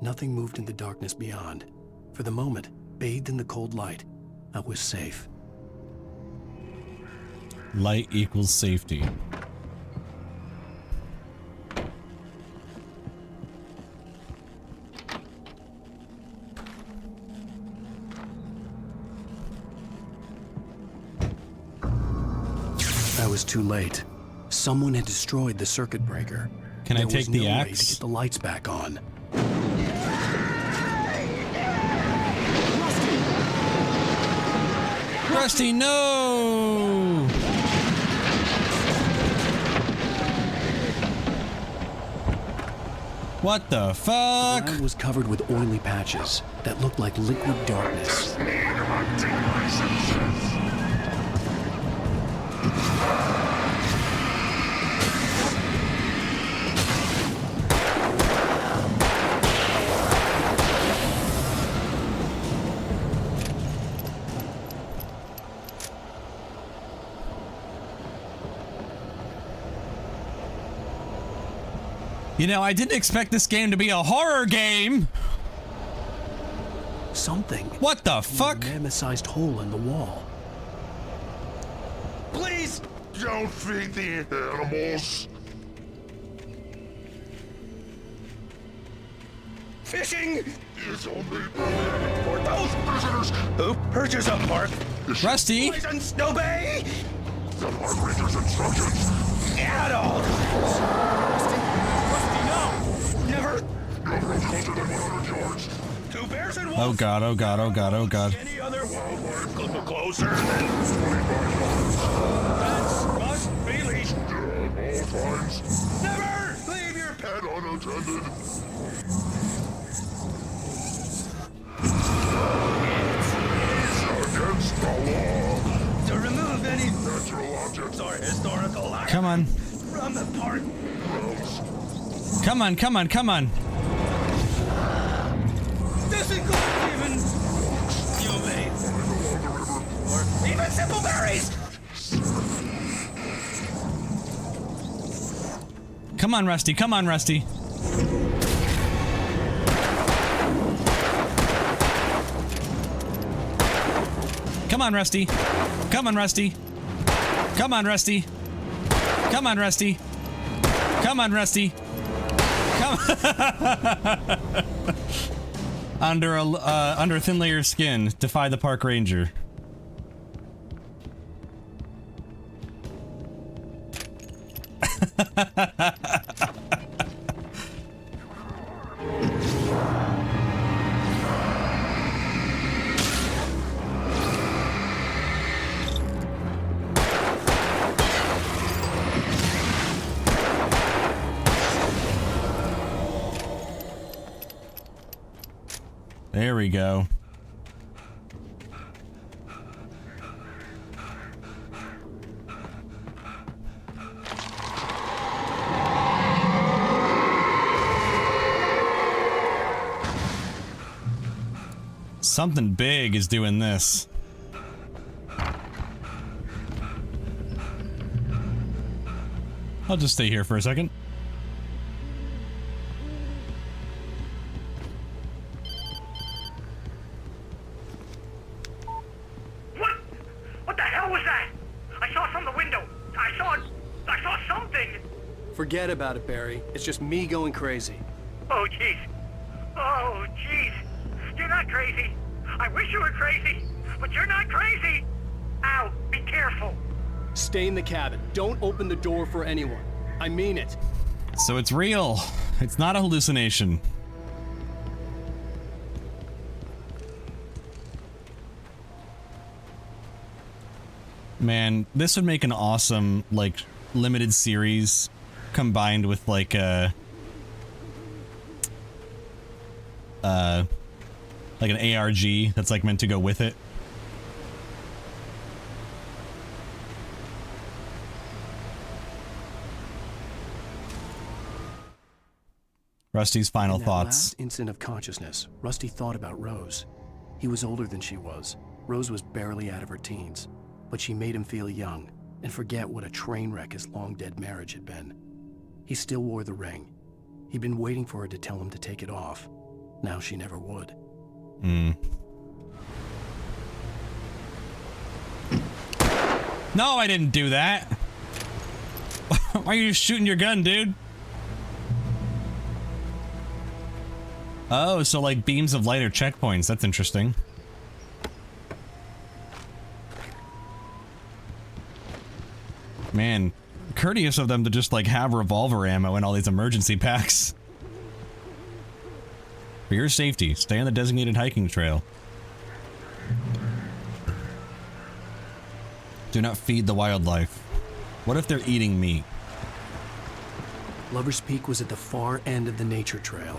Nothing moved in the darkness beyond. For the moment, bathed in the cold light, I was safe. Light equals safety. I was too late. Someone had destroyed the circuit breaker. Can I take the There was no way axe? to get the lights back on. Rusty, no! What the fuck? The ground was covered with oily patches that looked like liquid darkness. You know, I didn't expect this game to be a horror game. Something. What the fuck? A mammoth-sized hole in the wall. Please don't feed the animals. Fishing is only for those prisoners who purchase a park. Rusty. Poison Snow Bay. The park ranger's instructions. Adults. Rusty, no. Never. Never closer than 100 yards. Two bears and wolves. Oh god, oh god, oh god, oh god. Any other wildlife closer than 25 yards. Pets must be leashed at all times. Never leave your pet unattended. Against the law to remove any natural objects or historical items Come on. from the park. Come on, come on, come on. This includes even Yumei or even simple berries. Come on, Rusty. Come on, Rusty. Come on, Rusty. Come on, Rusty. Come on, Rusty. Come on, Rusty. Come on, Rusty. Come under a thin layer of skin, defy the park ranger. There we go. Something big is doing this. I'll just stay here for a second. What the hell was that? I saw it from the window. I saw something. Forget about it, Barry. It's just me going crazy. Oh, jeez. Oh, jeez. You're not crazy. I wish you were crazy, but you're not crazy. Ow, be careful. Stay in the cabin. Don't open the door for anyone. I mean it. So it's real. It's not a hallucination. Man, this would make an awesome, like, limited series combined with, like, like an ARG that's, like, meant to go with it. Rusty's final In that thoughts. last instant of consciousness, Rusty thought about Rose. He was older than she was. Rose was barely out of her teens, but she made him feel young and forget what a train wreck his long-dead marriage had been. He still wore the ring. He'd been waiting for her to tell him to take it off. Now she never would. No, I didn't do that. Why are you shooting your gun, dude? Oh, so like beams of light are checkpoints. That's interesting. Man, courteous of them to just like have revolver ammo in all these emergency packs. For your safety, stay on the designated hiking trail. Do not feed the wildlife. What if they're eating meat? Lover's Peak was at the far end of the nature trail.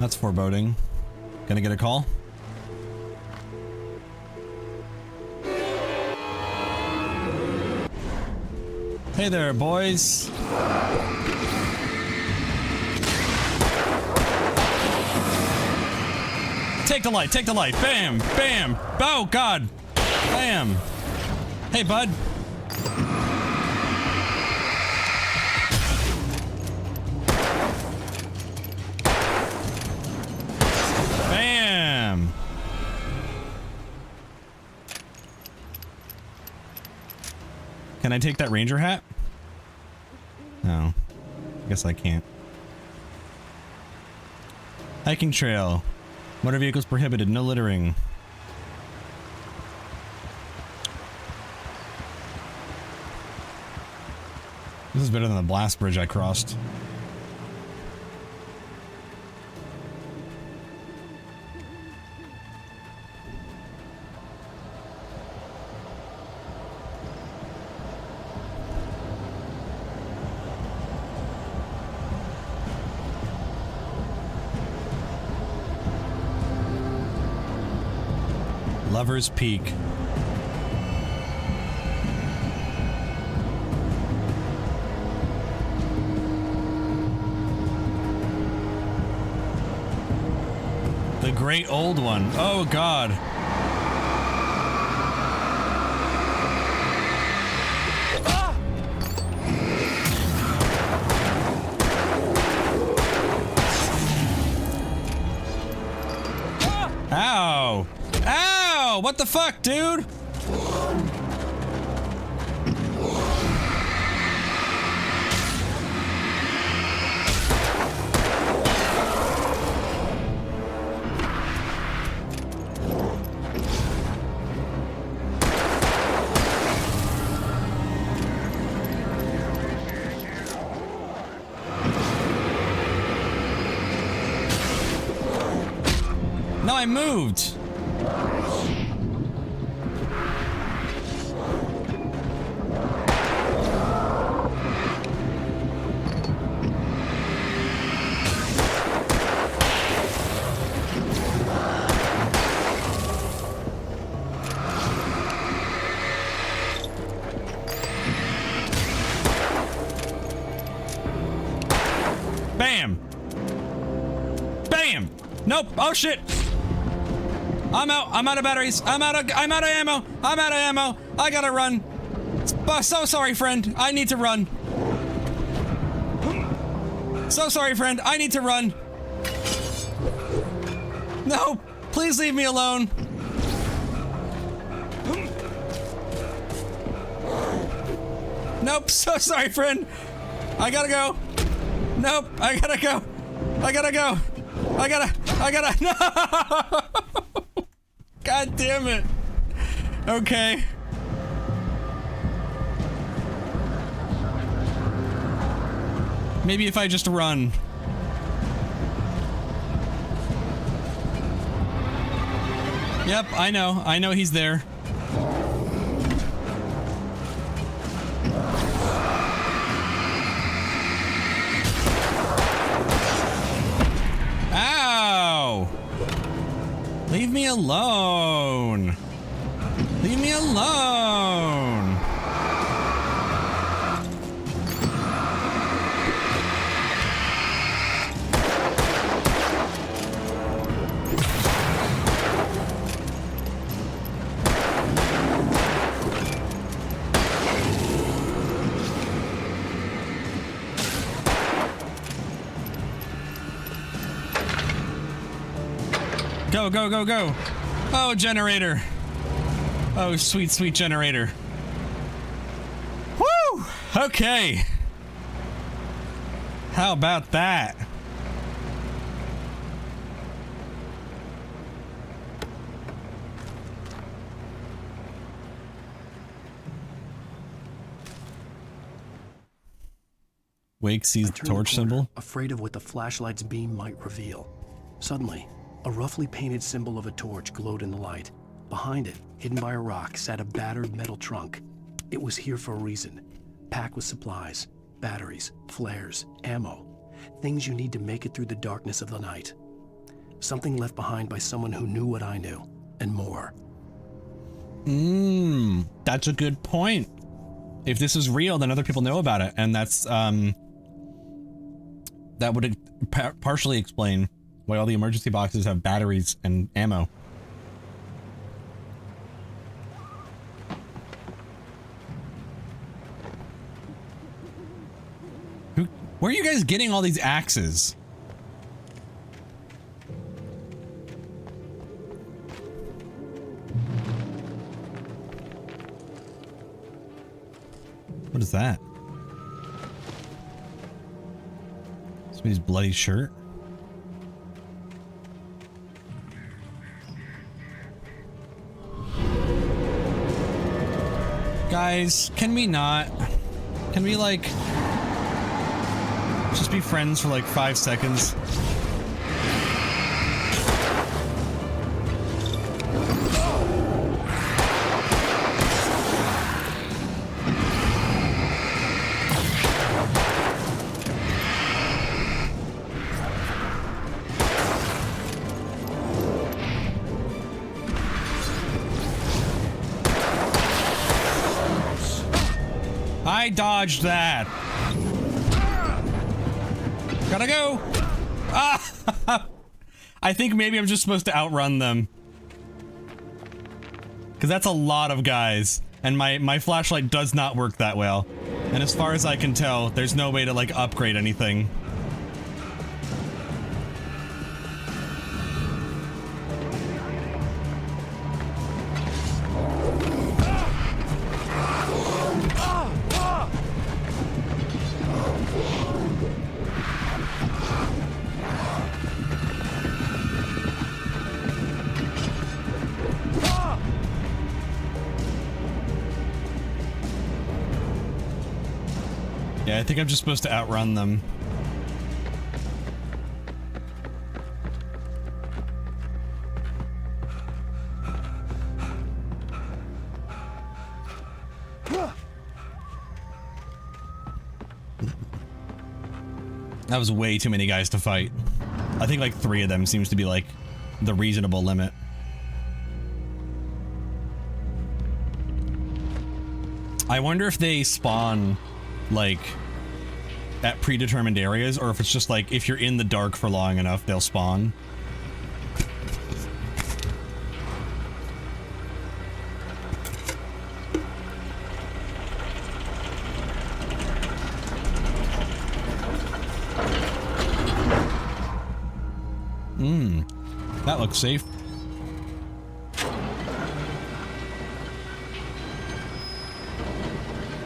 That's foreboding. Gonna get a call? Hey there, boys. Take the light, take the light. Bam, bam. Oh, God. Bam. Hey, bud. Bam. Can I take that ranger hat? No. I guess I can't. Hiking trail. Motor vehicles prohibited. No littering. This is better than the blast bridge I crossed. Lover's Peak. The great old one. Oh, God. Ow! Ow! What the fuck, dude? No, I moved. Bam! Bam! Nope! Oh shit! I'm out of batteries. I'm out of ammo. I'm out of ammo. I gotta run. So sorry, friend. I need to run. So sorry, friend. I need to run. No, please leave me alone. Nope, so sorry, friend. I gotta go. Nope, I gotta go. I gotta go. I gotta, no! God damn it. Okay. Maybe if I just run. Yep, I know he's there. Ow! Leave me alone. Leave me alone. Go, go, go, go. Oh, generator. Oh, sweet, sweet generator. Woo! Okay. How about that? Wake sees the torch symbol. Afraid of what the flashlight's beam might reveal. Suddenly, a roughly painted symbol of a torch glowed in the light. Behind it, hidden by a rock, sat a battered metal trunk. It was here for a reason. Packed with supplies, batteries, flares, ammo. Things you need to make it through the darkness of the night. Something left behind by someone who knew what I knew, and more. That's a good point. if this is real, then other people know about it, and that's that would partially explain why all the emergency boxes have batteries and ammo. Where are you guys getting all these axes? What is that? Somebody's bloody shirt? Guys, can we not? Can we, like, just be friends for like 5 seconds? I dodged that. Gotta go. Ah! I think maybe I'm just supposed to outrun them. Because that's a lot of guys. And my flashlight does not work that well. And as far as I can tell, there's no way to, like, upgrade anything. I think I'm just supposed to outrun them. That was way too many guys to fight. I think like 3 of them seems to be like the reasonable limit. I wonder if they spawn like at predetermined areas, or if it's just like if you're in the dark for long enough, they'll spawn. That looks safe.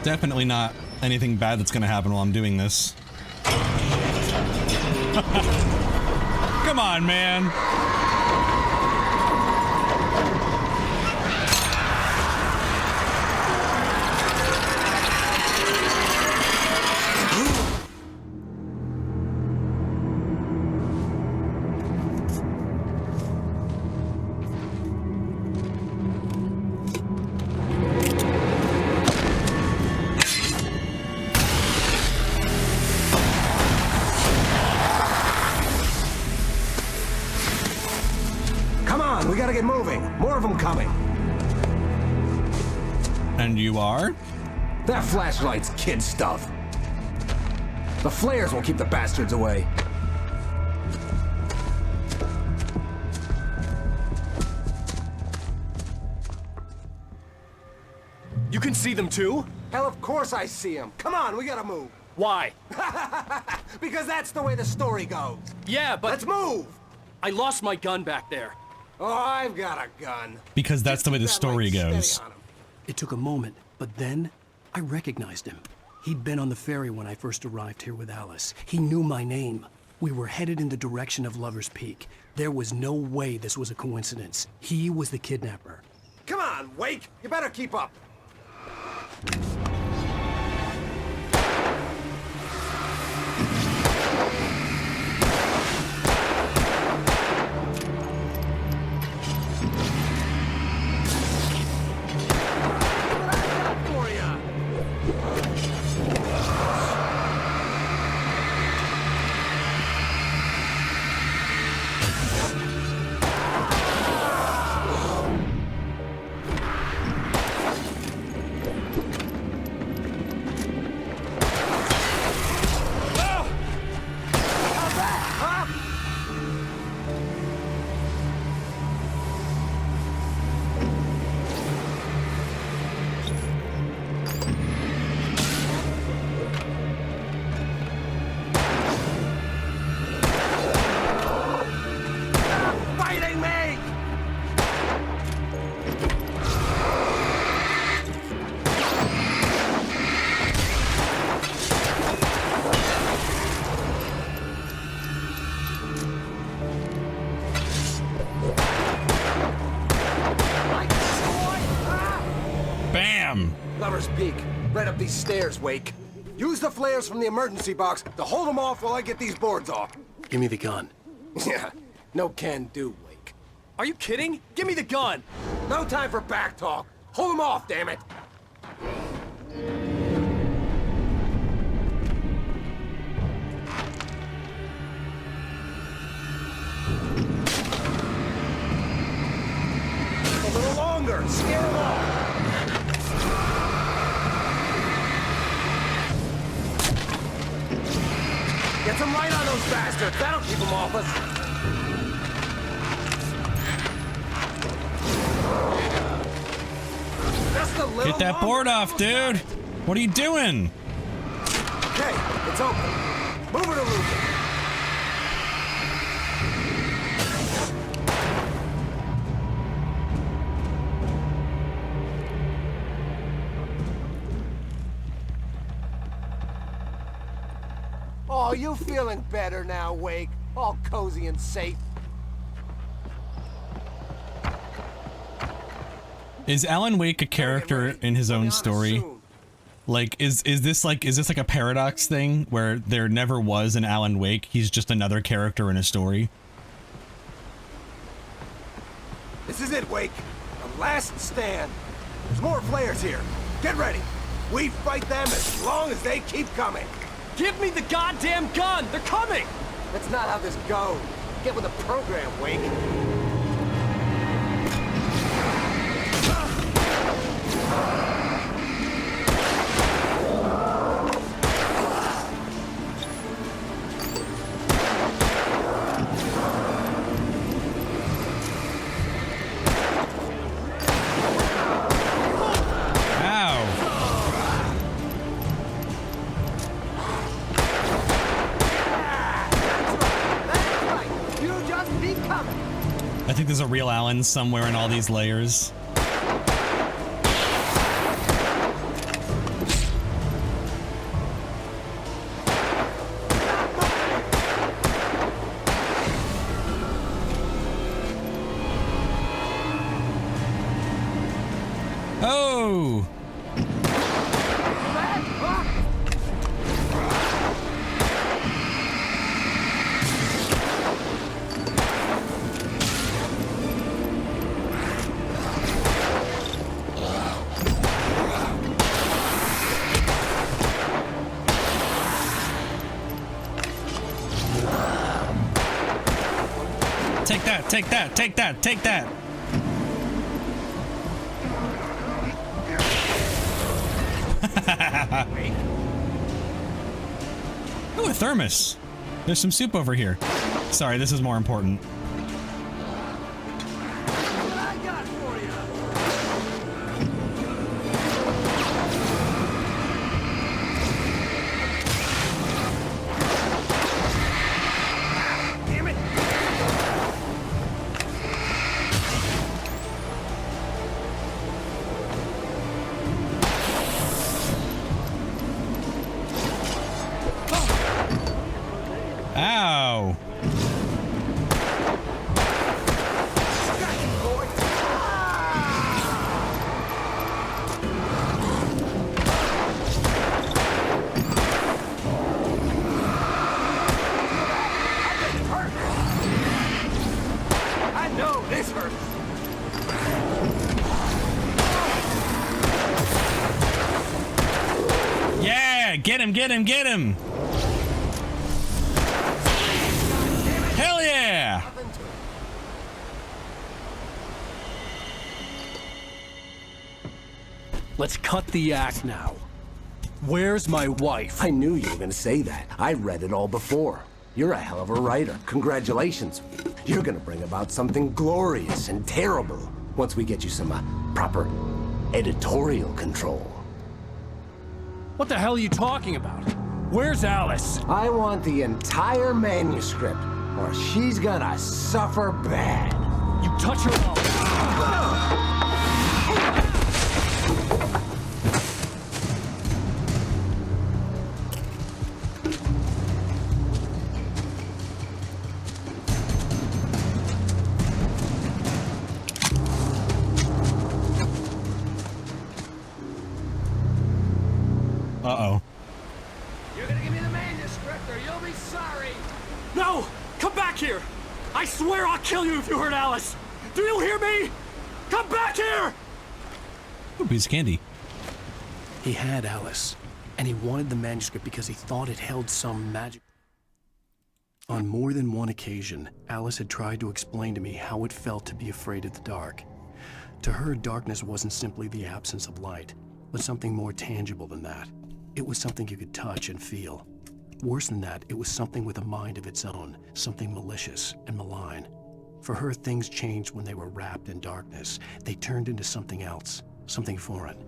Definitely not anything bad that's gonna happen while I'm doing this. Come on, man. You are? That flashlight's kid stuff. The flares won't keep the bastards away. You can see them too? Hell, of course I see them. Come on, we gotta move. Why? Because that's the way the story goes. Yeah, but... Let's move! I lost my gun back there. Oh, I've got a gun. Because that's the way the story goes. It took a moment, but then I recognized him. He'd been on the ferry when I first arrived here with Alice. He knew my name. We were headed in the direction of Lover's Peak. There was no way this was a coincidence. He was the kidnapper. Come on, Wake! You better keep up. First peek. Right up these stairs, Wake. Use the flares from the emergency box to hold them off while I get these boards off. Give me the gun. Yeah, no can do, Wake. Are you kidding? Give me the gun! No time for back talk. Hold them off, damn it! A little longer! Scare them off! Get some light on those bastards! That'll keep them off us! Get that board off, dude! What are you doing? Okay, it's open. Move it or lose it. Oh, you feeling better now, Wake? All cozy and safe. Is Alan Wake a character in his own story? Like, is this like a paradox thing where there never was an Alan Wake? He's just another character in a story. This is it, Wake. The last stand. There's more flares here. Get ready. We fight them as long as they keep coming. Give me the goddamn gun! They're coming! That's not how this goes. Get with the program, Wake. I think there's a real Alan somewhere in all these layers. Oh! Take that, take that, take that, take that. Ooh, a thermos. There's some soup over here. Sorry, this is more important. Ow. I know this hurts. Yeah, get him, get him, get him. Hell yeah! Let's cut the act now. Where's my wife? I knew you were gonna say that. I read it all before. You're a hell of a writer. Congratulations. You're gonna bring about something glorious and terrible once we get you some proper editorial control. What the hell are you talking about? Where's Alice? I want the entire manuscript, or she's gonna suffer bad. You touch her mouth. Uh-oh. You're gonna give me the manuscript or you'll be sorry. No! Come back here! I swear I'll kill you if you hurt Alice! Do you hear me? Come back here! Ooh, piece of candy. He had Alice, and he wanted the manuscript because he thought it held some magic. On more than one occasion, Alice had tried to explain to me how it felt to be afraid of the dark. To her, darkness wasn't simply the absence of light, but something more tangible than that. It was something you could touch and feel. Worse than that, it was something with a mind of its own, something malicious and malign. For her, things changed when they were wrapped in darkness. They turned into something else, something foreign,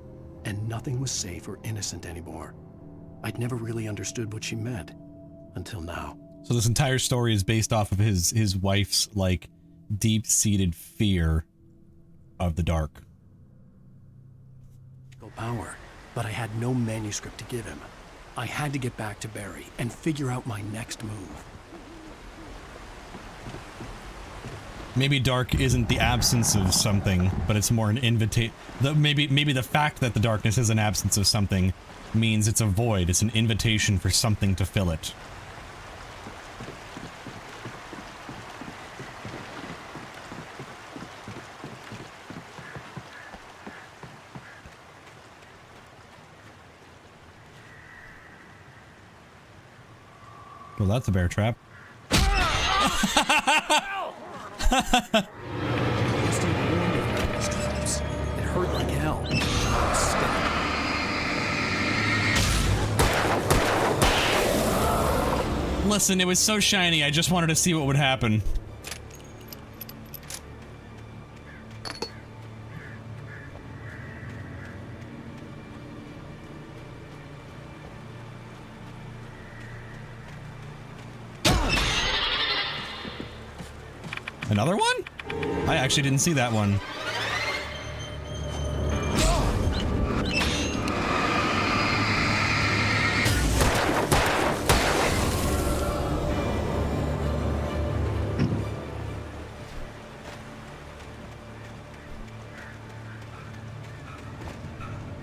and nothing was safe or innocent anymore. I'd never really understood what she meant, until now. So this entire story is based off of his wife's, like, deep-seated fear of the dark. Power, but I had no manuscript to give him. I had to get back to Barry and figure out my next move. Maybe dark isn't the absence of something, but it's more an invitation. Maybe the fact that the darkness is an absence of something means it's a void. It's an invitation for something to fill it. Well, that's a bear trap. It hurt like hell. Listen, it was so shiny, I just wanted to see what would happen. Another one? I actually didn't see that one.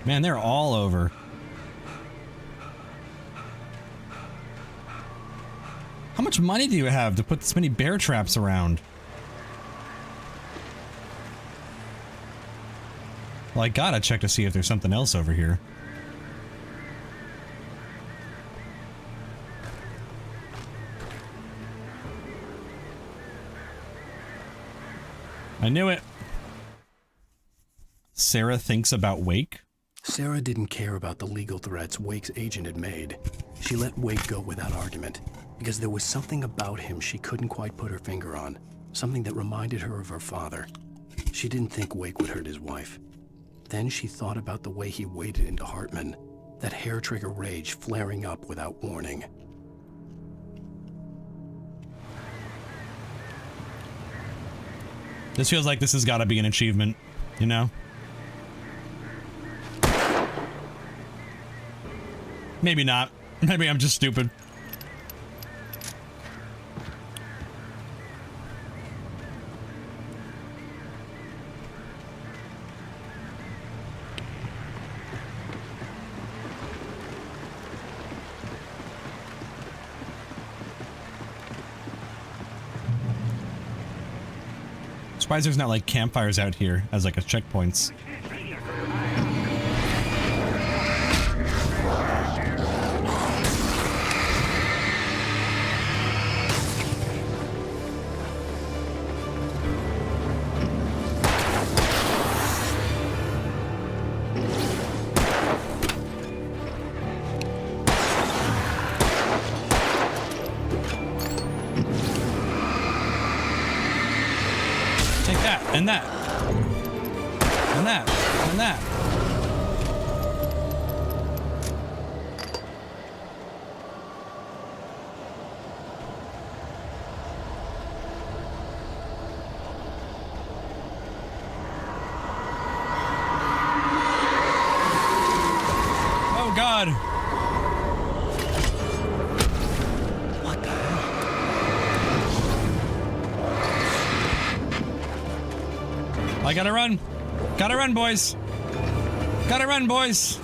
Man, they're all over. How much money do you have to put this many bear traps around? Well, I gotta check to see if there's something else over here. I knew it. Sarah thinks about Wake? Sarah didn't care about the legal threats Wake's agent had made. She let Wake go without argument, because there was something about him she couldn't quite put her finger on. Something that reminded her of her father. She didn't think Wake would hurt his wife. Then she thought about the way he waded into Hartman, that hair-trigger rage flaring up without warning. This feels like this has gotta be an achievement, you know? Maybe not. Maybe I'm just stupid. Surprised there's not like campfires out here as like a checkpoints. And that. And that. And that. Oh God. What the hell? I gotta run. Gotta run, boys. Gotta run, boys.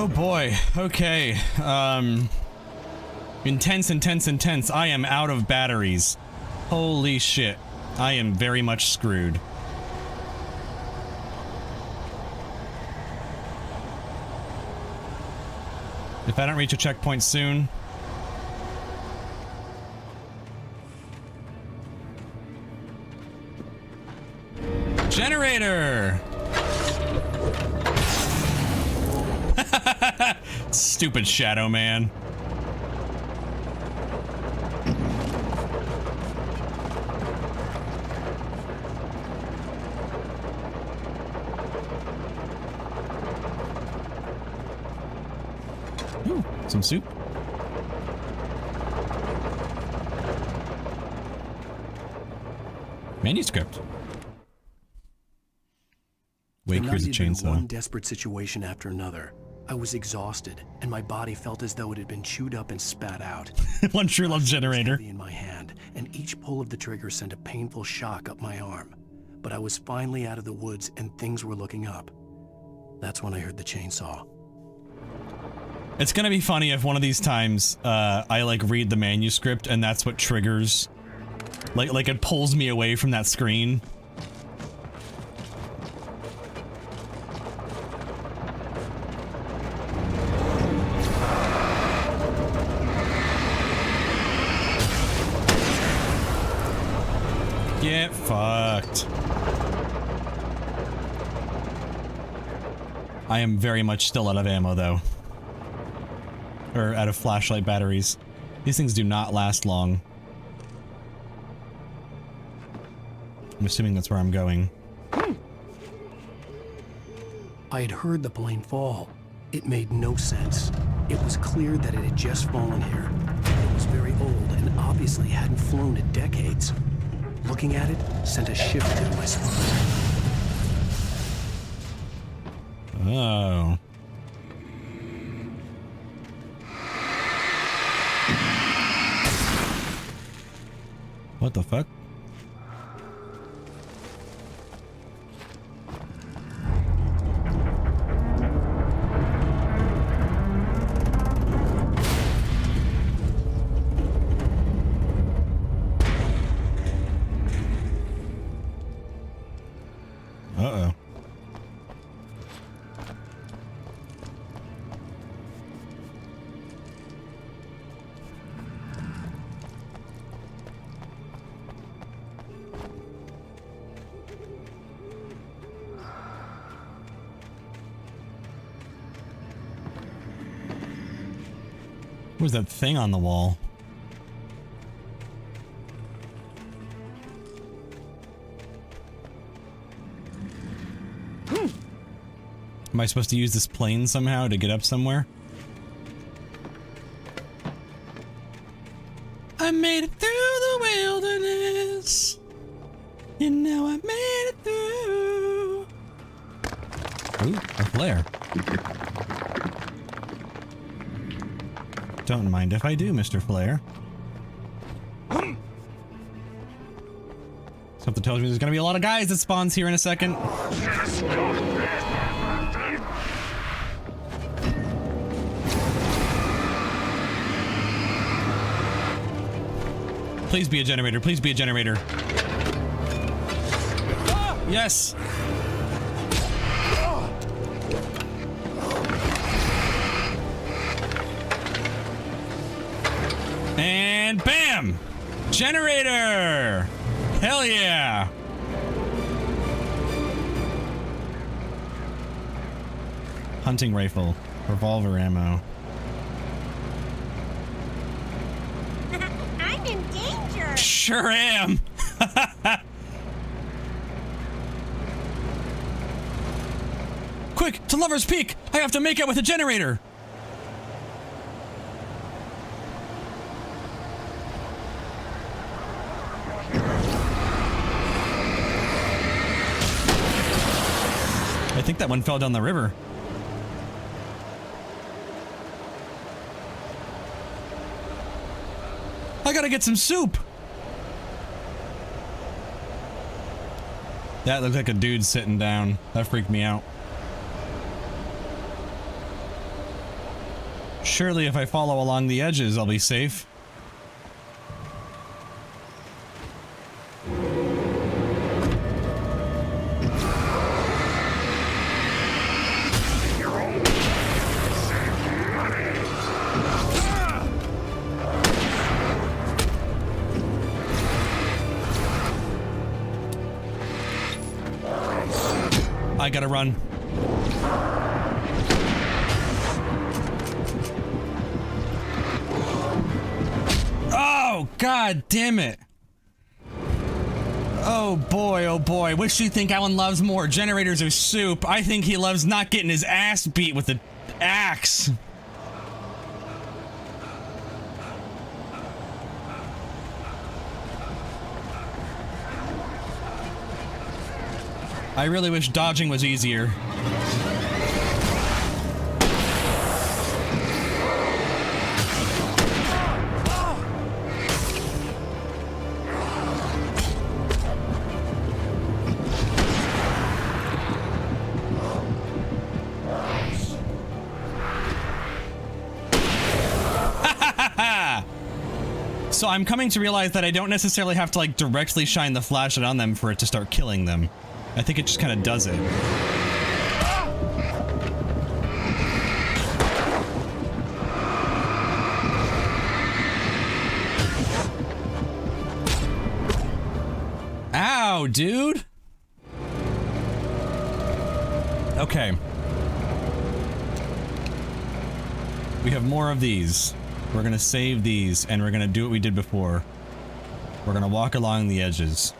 Oh boy. Okay. Intense, intense, intense. I am out of batteries. Holy shit. I am very much screwed. If I don't reach a checkpoint soon... Generator! Stupid Shadow Man. Ooh, some soup. Manuscript. Wake, here's a chainsaw. One desperate situation after another. I was exhausted, and my body felt as though it had been chewed up and spat out. One true love generator. Heavy in my hand, and each pull of the trigger sent a painful shock up my arm. But I was finally out of the woods, and things were looking up. That's when I heard the chainsaw. It's gonna be funny if one of these times, I like read the manuscript, and that's what triggers, like it pulls me away from that screen. Get fucked. I am very much still out of ammo, though. Or out of flashlight batteries. These things do not last long. I'm assuming that's where I'm going. I had heard the plane fall. It made no sense. It was clear that it had just fallen here. It was very old and obviously hadn't flown in decades. Looking at it sent a shiver through my spine. Oh. What the fuck? Uh-oh. Where's that thing on the wall? Am I supposed to use this plane somehow to get up somewhere? I made it through the wilderness. You know I made it through. Ooh, a flare. Don't mind if I do, Mr. Flare. Something tells me there's gonna be a lot of guys that spawns here in a second. Please be a generator. Please be a generator. Yes. And bam! Generator! Hell yeah! Hunting rifle. Revolver ammo. I'm in danger! Sure am! Quick! To Lover's Peak! I have to make it with a generator! I think that one fell down the river. I gotta get some soup! That looked like a dude sitting down. That freaked me out. Surely if I follow along the edges, I'll be safe. I gotta run. Oh, god damn it. Oh boy, which do you think Alan loves more, generators or soup? I think he loves not getting his ass beat with the axe. I really wish dodging was easier. So I'm coming to realize that I don't necessarily have to like directly shine the flashlight on them for it to start killing them. I think it just kind of does it. Ow, dude. Okay. We have more of these. We're gonna save these, and we're gonna do what we did before. We're gonna walk along the edges.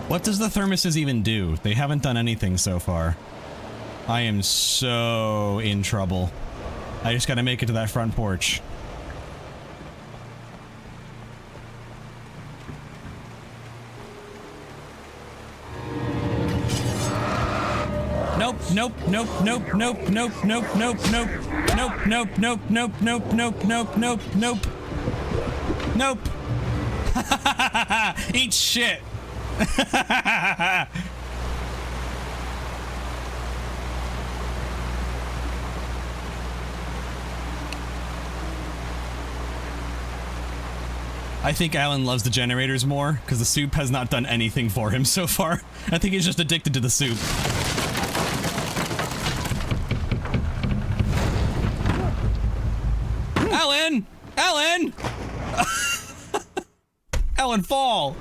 What does the thermoses even do? They haven't done anything so far. I am so in trouble. I just gotta make it to that front porch. Nope, nope, nope, nope, nope, nope, nope, nope, nope, nope, nope, nope, nope, nope, nope, nope, nope, nope. Nope. Eat shit. I think Alan loves the generators more, because the soup has not done anything for him so far. I think he's just addicted to the soup. Alan! Alan! Alan, fall!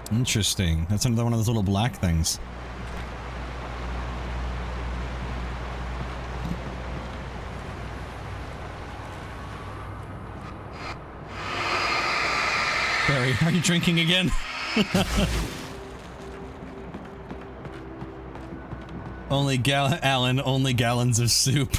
Interesting. That's another one of those little black things. Barry, are you drinking again? Alan, only gallons of soup.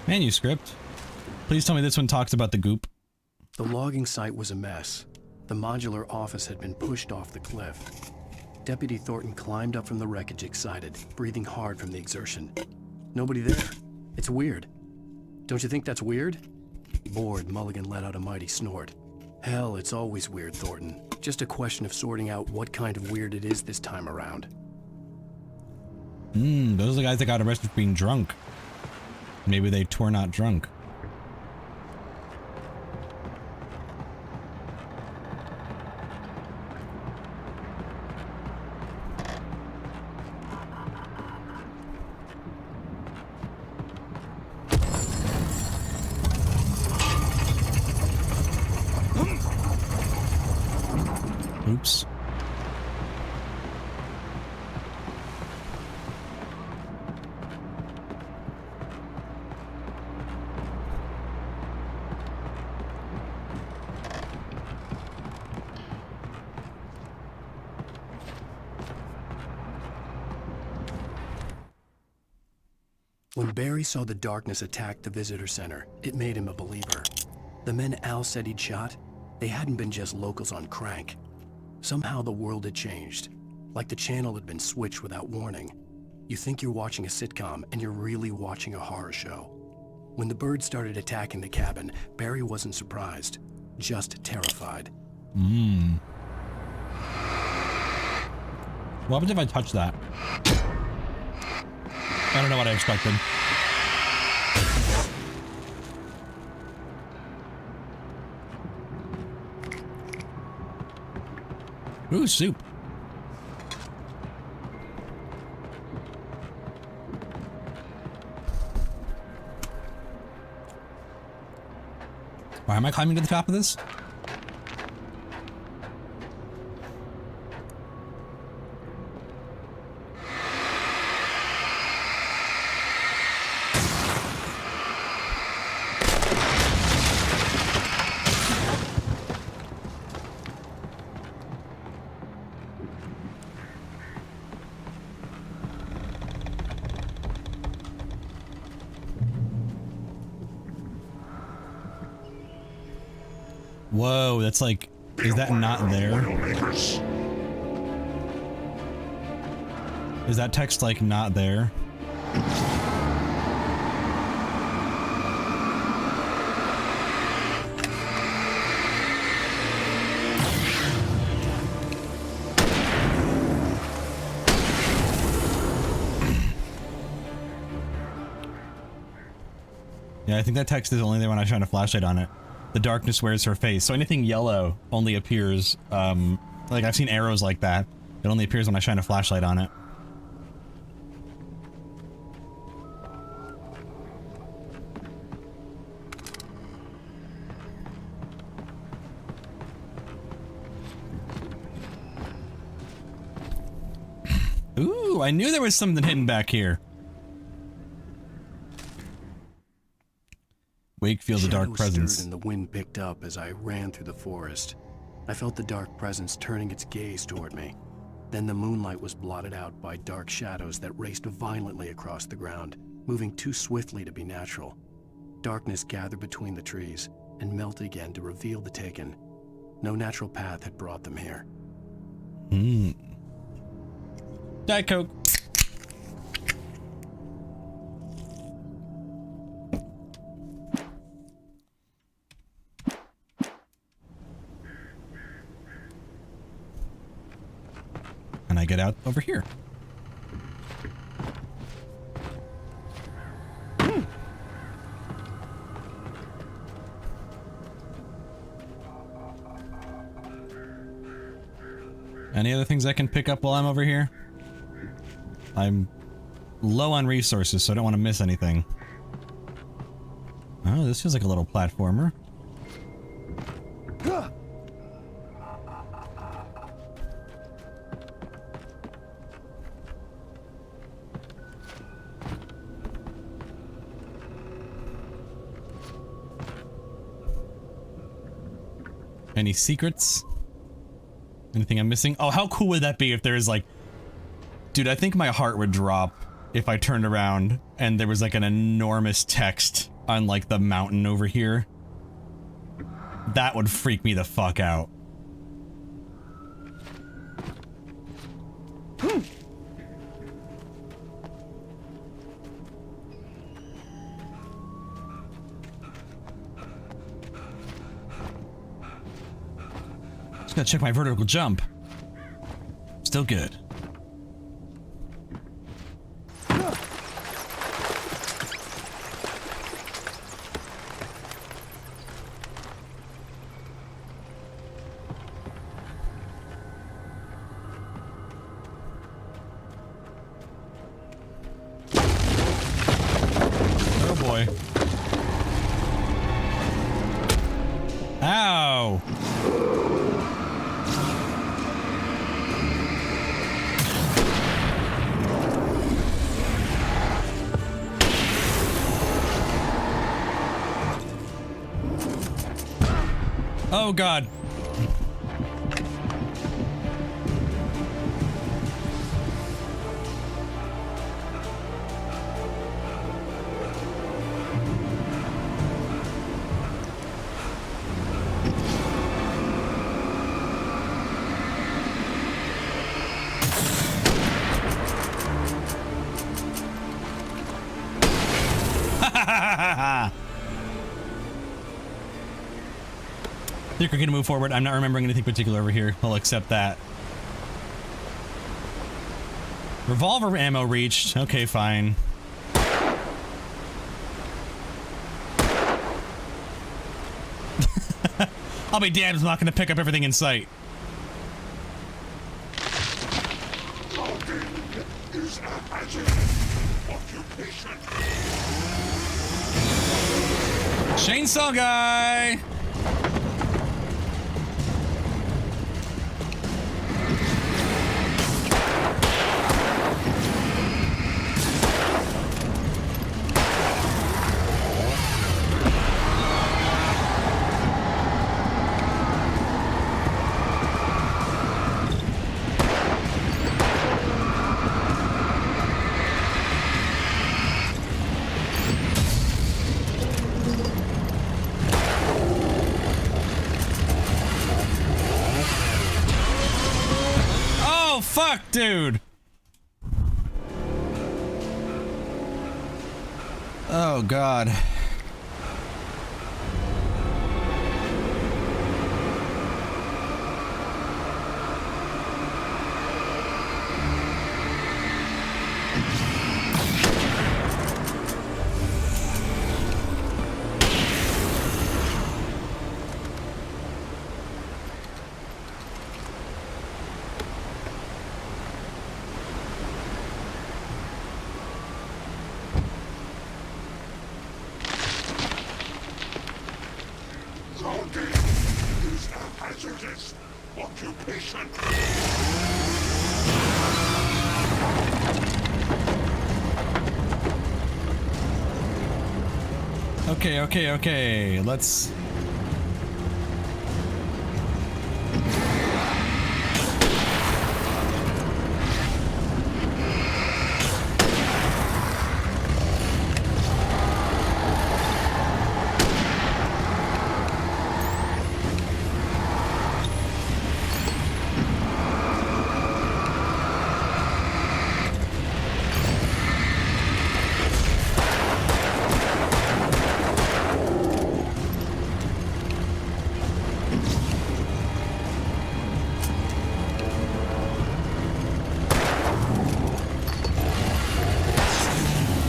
Manuscript. Please tell me this one talks about the goop. The logging site was a mess. The modular office had been pushed off the cliff. Deputy Thornton climbed up from the wreckage excited, breathing hard from the exertion. Nobody there. It's weird. Don't you think that's weird? Bored, Mulligan let out a mighty snort. Hell, it's always weird, Thornton. Just a question of sorting out what kind of weird it is this time around. Those are the guys that got arrested for being drunk. Maybe they were not drunk. Oops. When Barry saw the darkness attack the visitor center, it made him a believer. The men Al said he'd shot, they hadn't been just locals on crank. Somehow the world had changed, like the channel had been switched without warning. You think you're watching a sitcom, and you're really watching a horror show. When the birds started attacking the cabin, Barry wasn't surprised, just terrified. What happens if I touch that? I don't know what I expected. Ooh, soup. Why am I climbing to the top of this? Whoa, that's like, is that not there? Is that text like not there? Yeah, I think that text is only there when I shine a flashlight on it. The darkness wears her face, so anything yellow only appears, like I've seen arrows like that. It only appears when I shine a flashlight on it. Ooh, I knew there was something hidden back here. Wake feels a dark presence. And the wind picked up as I ran through the forest. I felt the dark presence turning its gaze toward me. Then the moonlight was blotted out by dark shadows that raced violently across the ground, moving too swiftly to be natural. Darkness gathered between the trees and melted again to reveal the Taken. No natural path had brought them here. Diet Coke. And I get out over here. Any other things I can pick up while I'm over here? I'm low on resources, so I don't want to miss anything. Oh, this feels like a little platformer. Any secrets? Anything I'm missing? Oh, how cool would that be if there's like... Dude, I think my heart would drop if I turned around and there was like an enormous text on like the mountain over here. That would freak me the fuck out. Just gotta check my vertical jump. Still good. Oh boy. Ow! Oh god. I think we're gonna move forward. I'm not remembering anything particular over here. I'll accept that. Revolver ammo reached. Okay, fine. I'll be damned if I'm not gonna pick up everything in sight. Chainsaw guy! Fuck, dude. Oh, God. Okay, let's...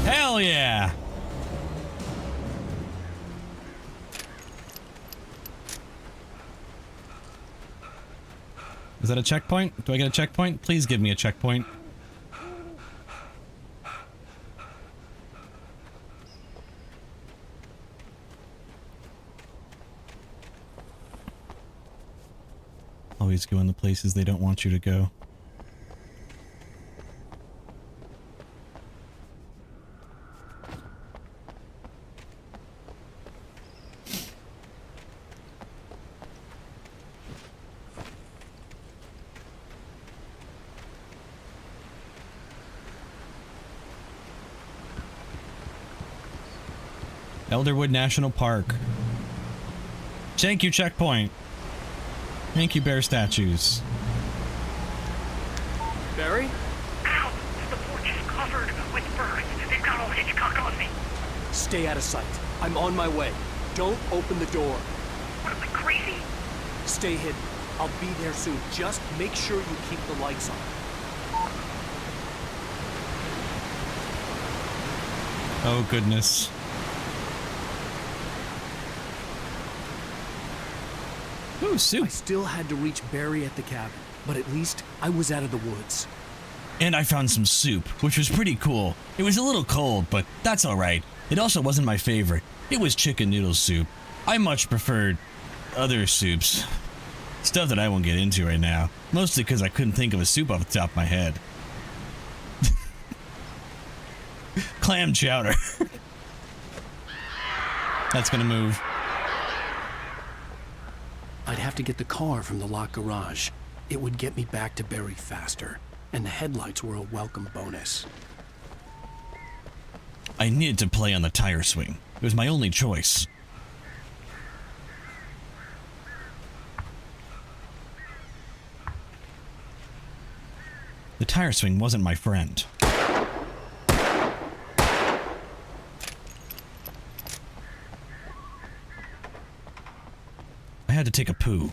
Hell yeah! Is that a checkpoint? Do I get a checkpoint? Please give me a checkpoint. Always go in the places they don't want you to go. Elderwood National Park. Thank you, checkpoint. Thank you, bear statues. Barry? Ow! The porch is covered with birds. They've got old Hitchcock on me. Stay out of sight. I'm on my way. Don't open the door. What am I, crazy? Stay hidden. I'll be there soon. Just make sure you keep the lights on. Oh, goodness. Ooh, soup. I still had to reach Barry at the cabin, but at least I was out of the woods. And I found some soup, which was pretty cool. It was a little cold, but that's alright. It also wasn't my favorite. It was chicken noodle soup. I much preferred other soups. Stuff that I won't get into right now. Mostly because I couldn't think of a soup off the top of my head. Clam chowder. That's gonna move. I'd have to get the car from the locked garage. It would get me back to Barry faster, and the headlights were a welcome bonus. I needed to play on the tire swing. It was my only choice. The tire swing wasn't my friend. I had to take a poo,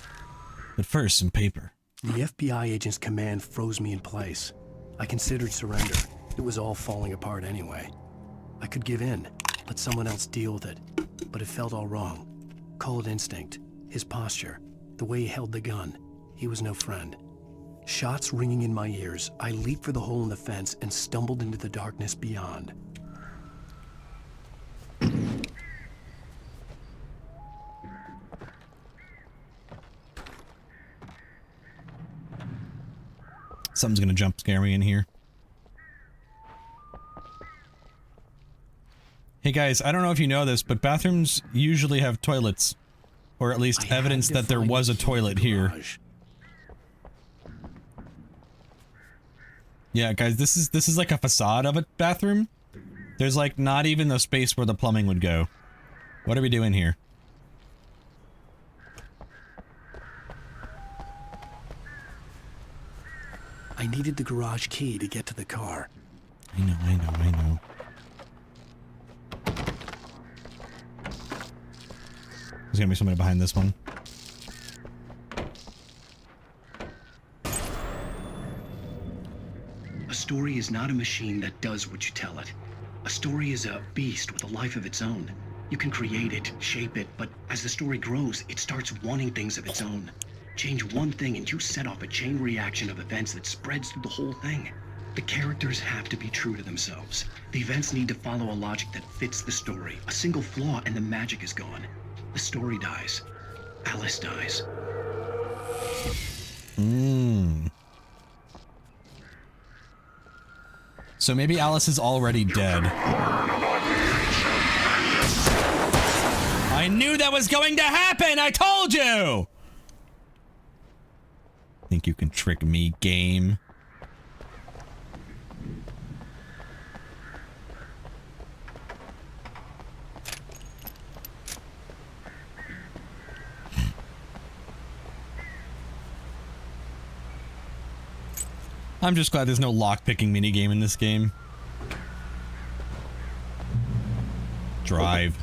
but first some paper. The FBI agent's command froze me in place. I considered surrender. It was all falling apart anyway. I could give in, let someone else deal with it, but it felt all wrong. Call it instinct, his posture, the way he held the gun. He was no friend. Shots ringing in my ears, I leaped for the hole in the fence and stumbled into the darkness beyond. Something's gonna jump scare me in here. Hey guys, I don't know if you know this, but bathrooms usually have toilets. Or at least evidence that there was a toilet here. Yeah, guys, this is like a facade of a bathroom. There's like not even the space where the plumbing would go. What are we doing here? I needed the garage key to get to the car. I know. There's gonna be somebody behind this one. A story is not a machine that does what you tell it. A story is a beast with a life of its own. You can create it, shape it, but as the story grows, it starts wanting things of its own. Change one thing and you set off a chain reaction of events that spreads through the whole thing. The characters have to be true to themselves. The events need to follow a logic that fits the story. A single flaw and the magic is gone. The story dies. Alice dies. So maybe Alice is already dead. I knew that was going to happen! I told you! Think you can trick me, game? I'm just glad there's no lockpicking minigame in this game. Drive.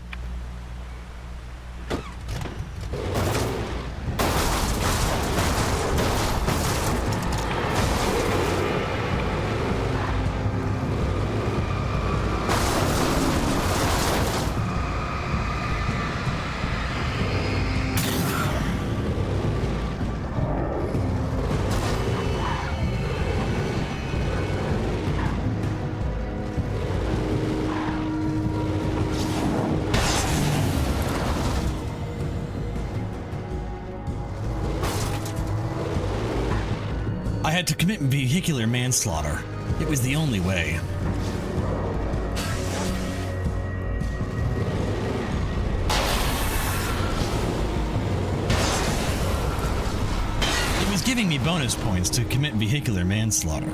I had to commit vehicular manslaughter. It was the only way. It was giving me bonus points to commit vehicular manslaughter.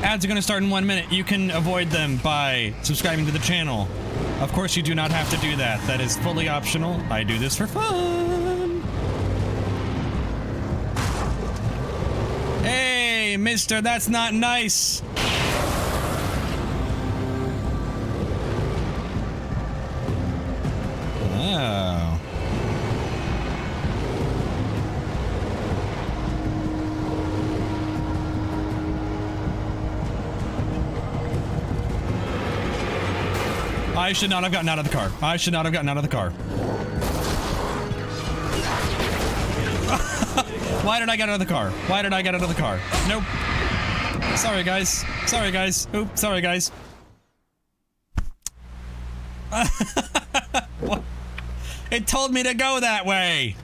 Ads are going to start in 1 minute. You can avoid them by subscribing to the channel. Of course, you do not have to do that. That is fully optional. I do this for fun. Hey, mister, that's not nice. I should not have gotten out of the car. I should not have gotten out of the car. Why did I get out of the car? Why did I get out of the car? Nope. Sorry, guys. Sorry, guys. Oops, sorry, guys. What? It told me to go that way.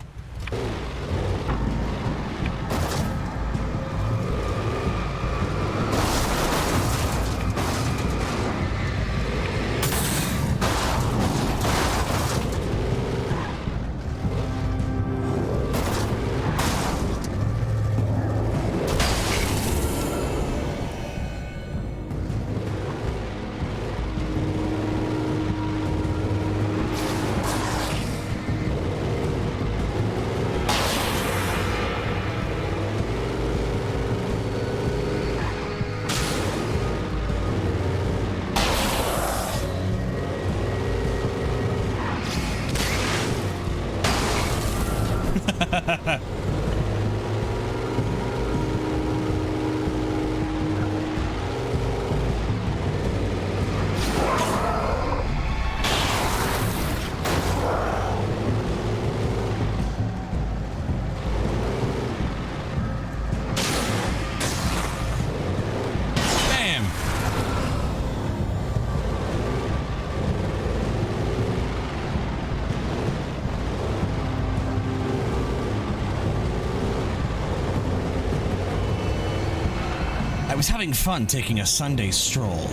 I was having fun taking a Sunday stroll.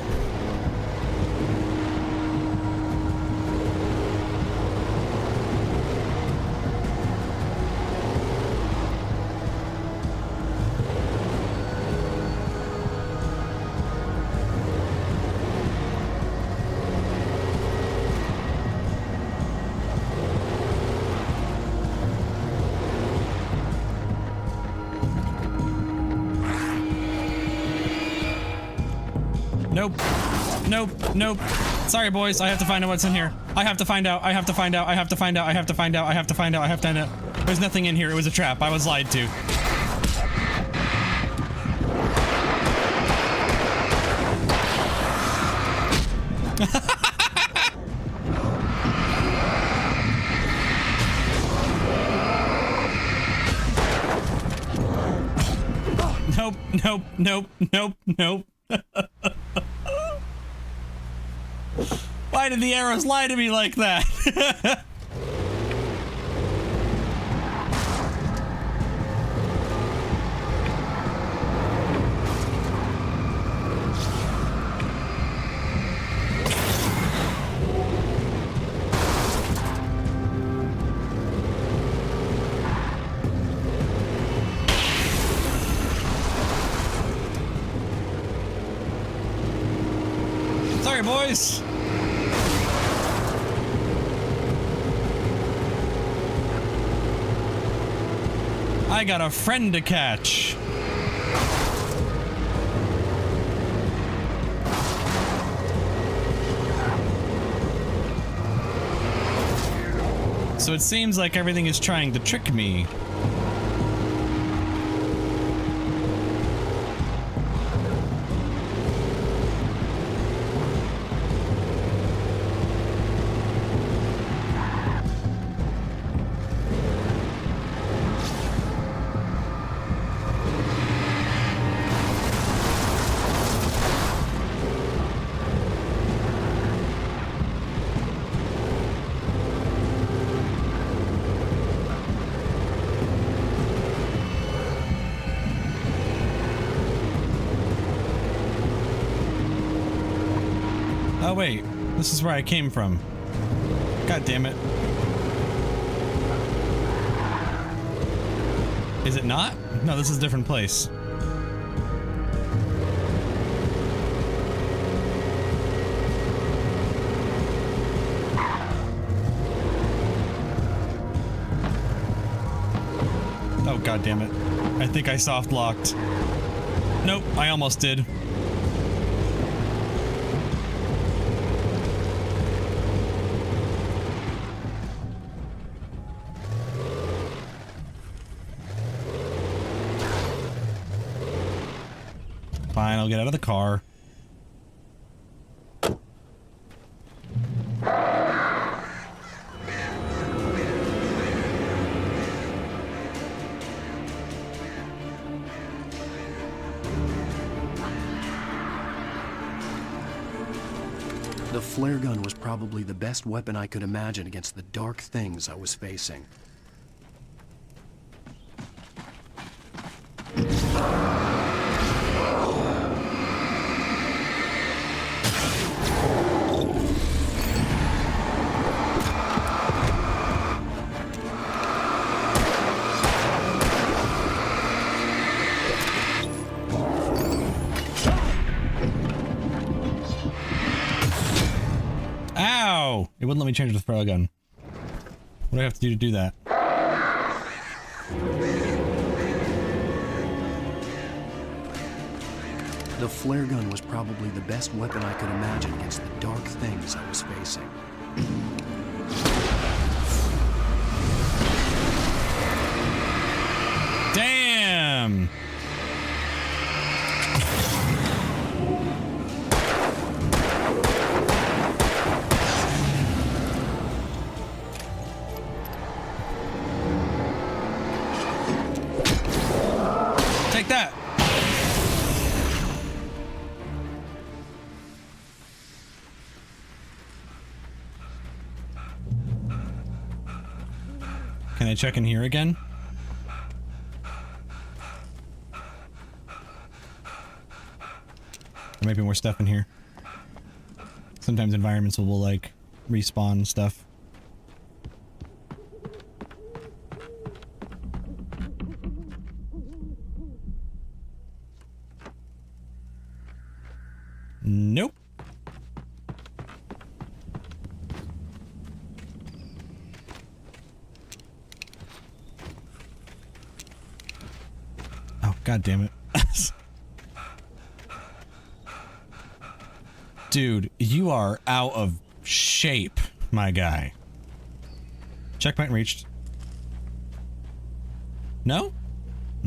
Nope. Nope. Nope. Sorry, boys. I have to find out what's in here. I have to find out. I have to find out. I have to find out. I have to find out. I have to find out. I have to find out. There's nothing in here. It was a trap. I was lied to. Nope. Nope. Nope. Nope. Nope. Why did the arrows lie to me like that? Sorry, boys. I got a friend to catch. So it seems like everything is trying to trick me. Oh wait, this is where I came from. God damn it. Is it not? No, this is a different place. Oh god damn it. I think I soft locked. Nope, I almost did. Fine, I'll get out of the car. The flare gun was probably the best weapon I could imagine against the dark things I was facing. Ow! It wouldn't let me change the throw gun. What do I have to do that? The flare gun was probably the best weapon I could imagine against the dark things I was facing. Damn! Take that! Can I check in here again? There might be more stuff in here. Sometimes environments will like respawn stuff. Nope. Oh, god damn it. Dude, you are out of shape, my guy. Checkpoint reached. No?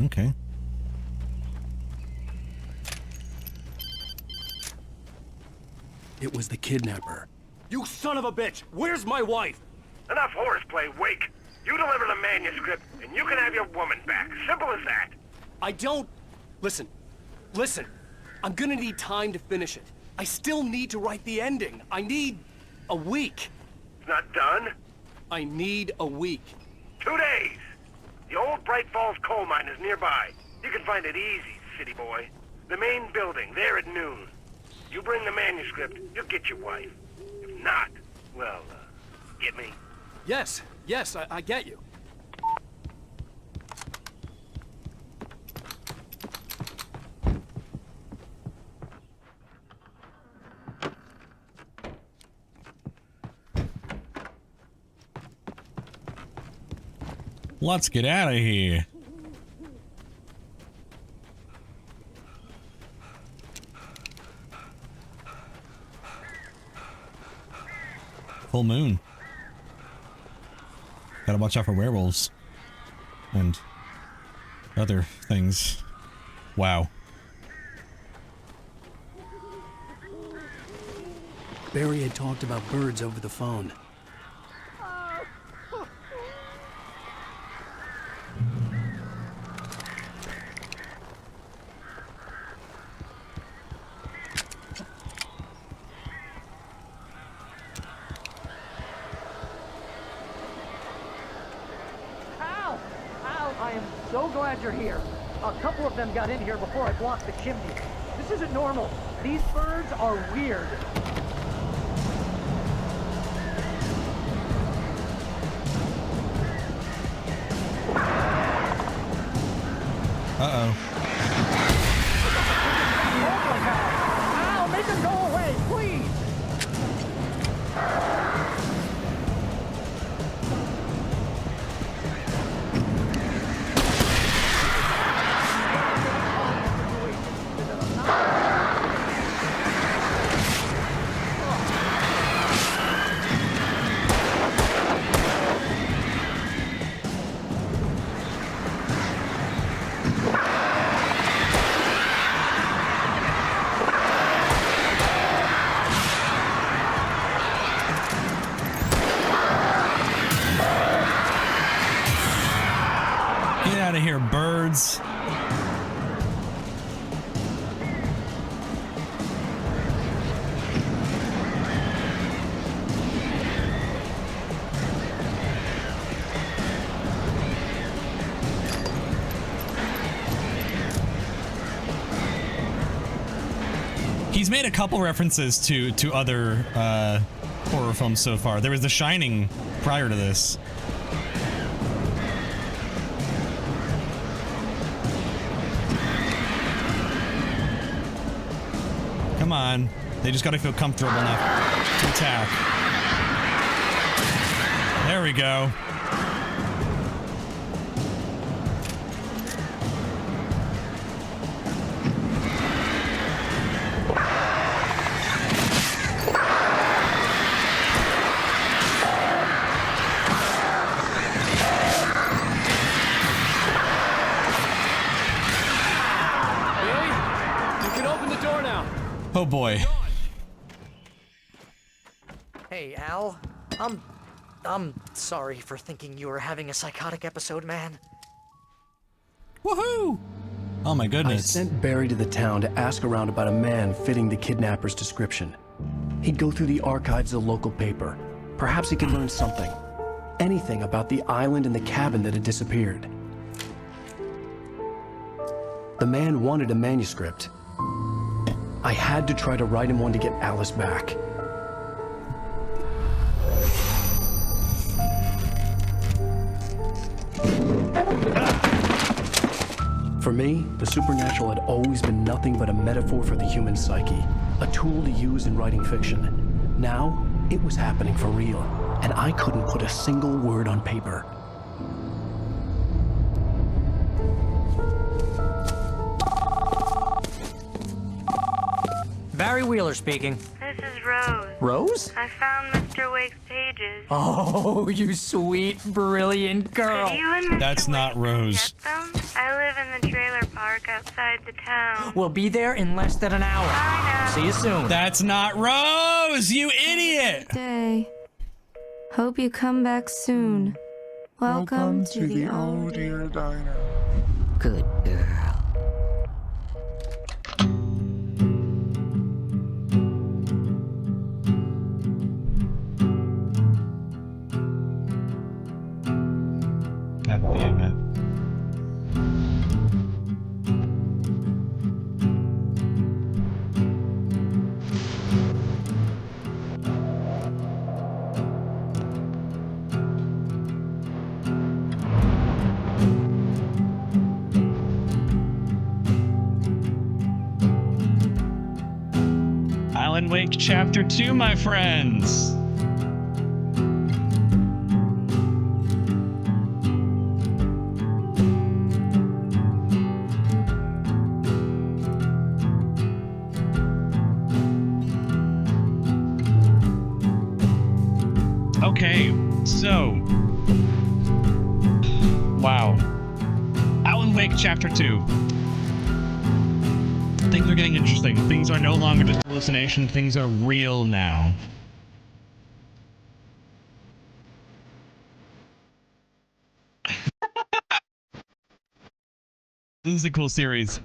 Okay. It was the kidnapper. You son of a bitch! Where's my wife? Enough horseplay, Wake. You deliver the manuscript, and you can have your woman back. Simple as that. I don't... Listen. Listen. I'm gonna need time to finish it. I still need to write the ending. I need... a week. It's not done? I need a week. 2 days. The old Bright Falls coal mine is nearby. You can find it easy, city boy. The main building, there at noon. You bring the manuscript, you'll get your wife. If not, well, get me? Yes, I get you. Let's get out of here. Full moon. Gotta watch out for werewolves. And other things. Wow. Barry had talked about birds over the phone. So glad you're here. A couple of them got in here before I blocked the chimney. This isn't normal. These birds are weird. Uh-oh. Ow, make them go away, please! Out of here, birds. He's made a couple references to other horror films so far. There was The Shining prior to this. Come on. They just gotta feel comfortable enough to attack. There we go. Oh boy. Hey, Al. I'm sorry for thinking you were having a psychotic episode, man. Woohoo! Oh my goodness. I sent Barry to the town to ask around about a man fitting the kidnapper's description. He'd go through the archives of the local paper. Perhaps he could learn something. Anything about the island and the cabin that had disappeared. The man wanted a manuscript. I had to try to write him one to get Alice back. For me, the supernatural had always been nothing but a metaphor for the human psyche, a tool to use in writing fiction. Now, it was happening for real, and I couldn't put a single word on paper. Barry Wheeler speaking. This is Rose. Rose? I found Mr. Wake's pages. Oh, you sweet, brilliant girl. Could you and Mr. That's not Rose. Get them? I live in the trailer park outside the town. We'll be there in less than an hour. I know. See you soon. That's not Rose, you idiot! Day. Hope you come back soon. Welcome to the old dear diner. Good girl. God damn it. Alan Wake Chapter 2, my friends! Okay, so... Wow. Alan Wake Chapter 2. Things are getting interesting. Things are no longer just hallucination. Things are real now. This is a cool series.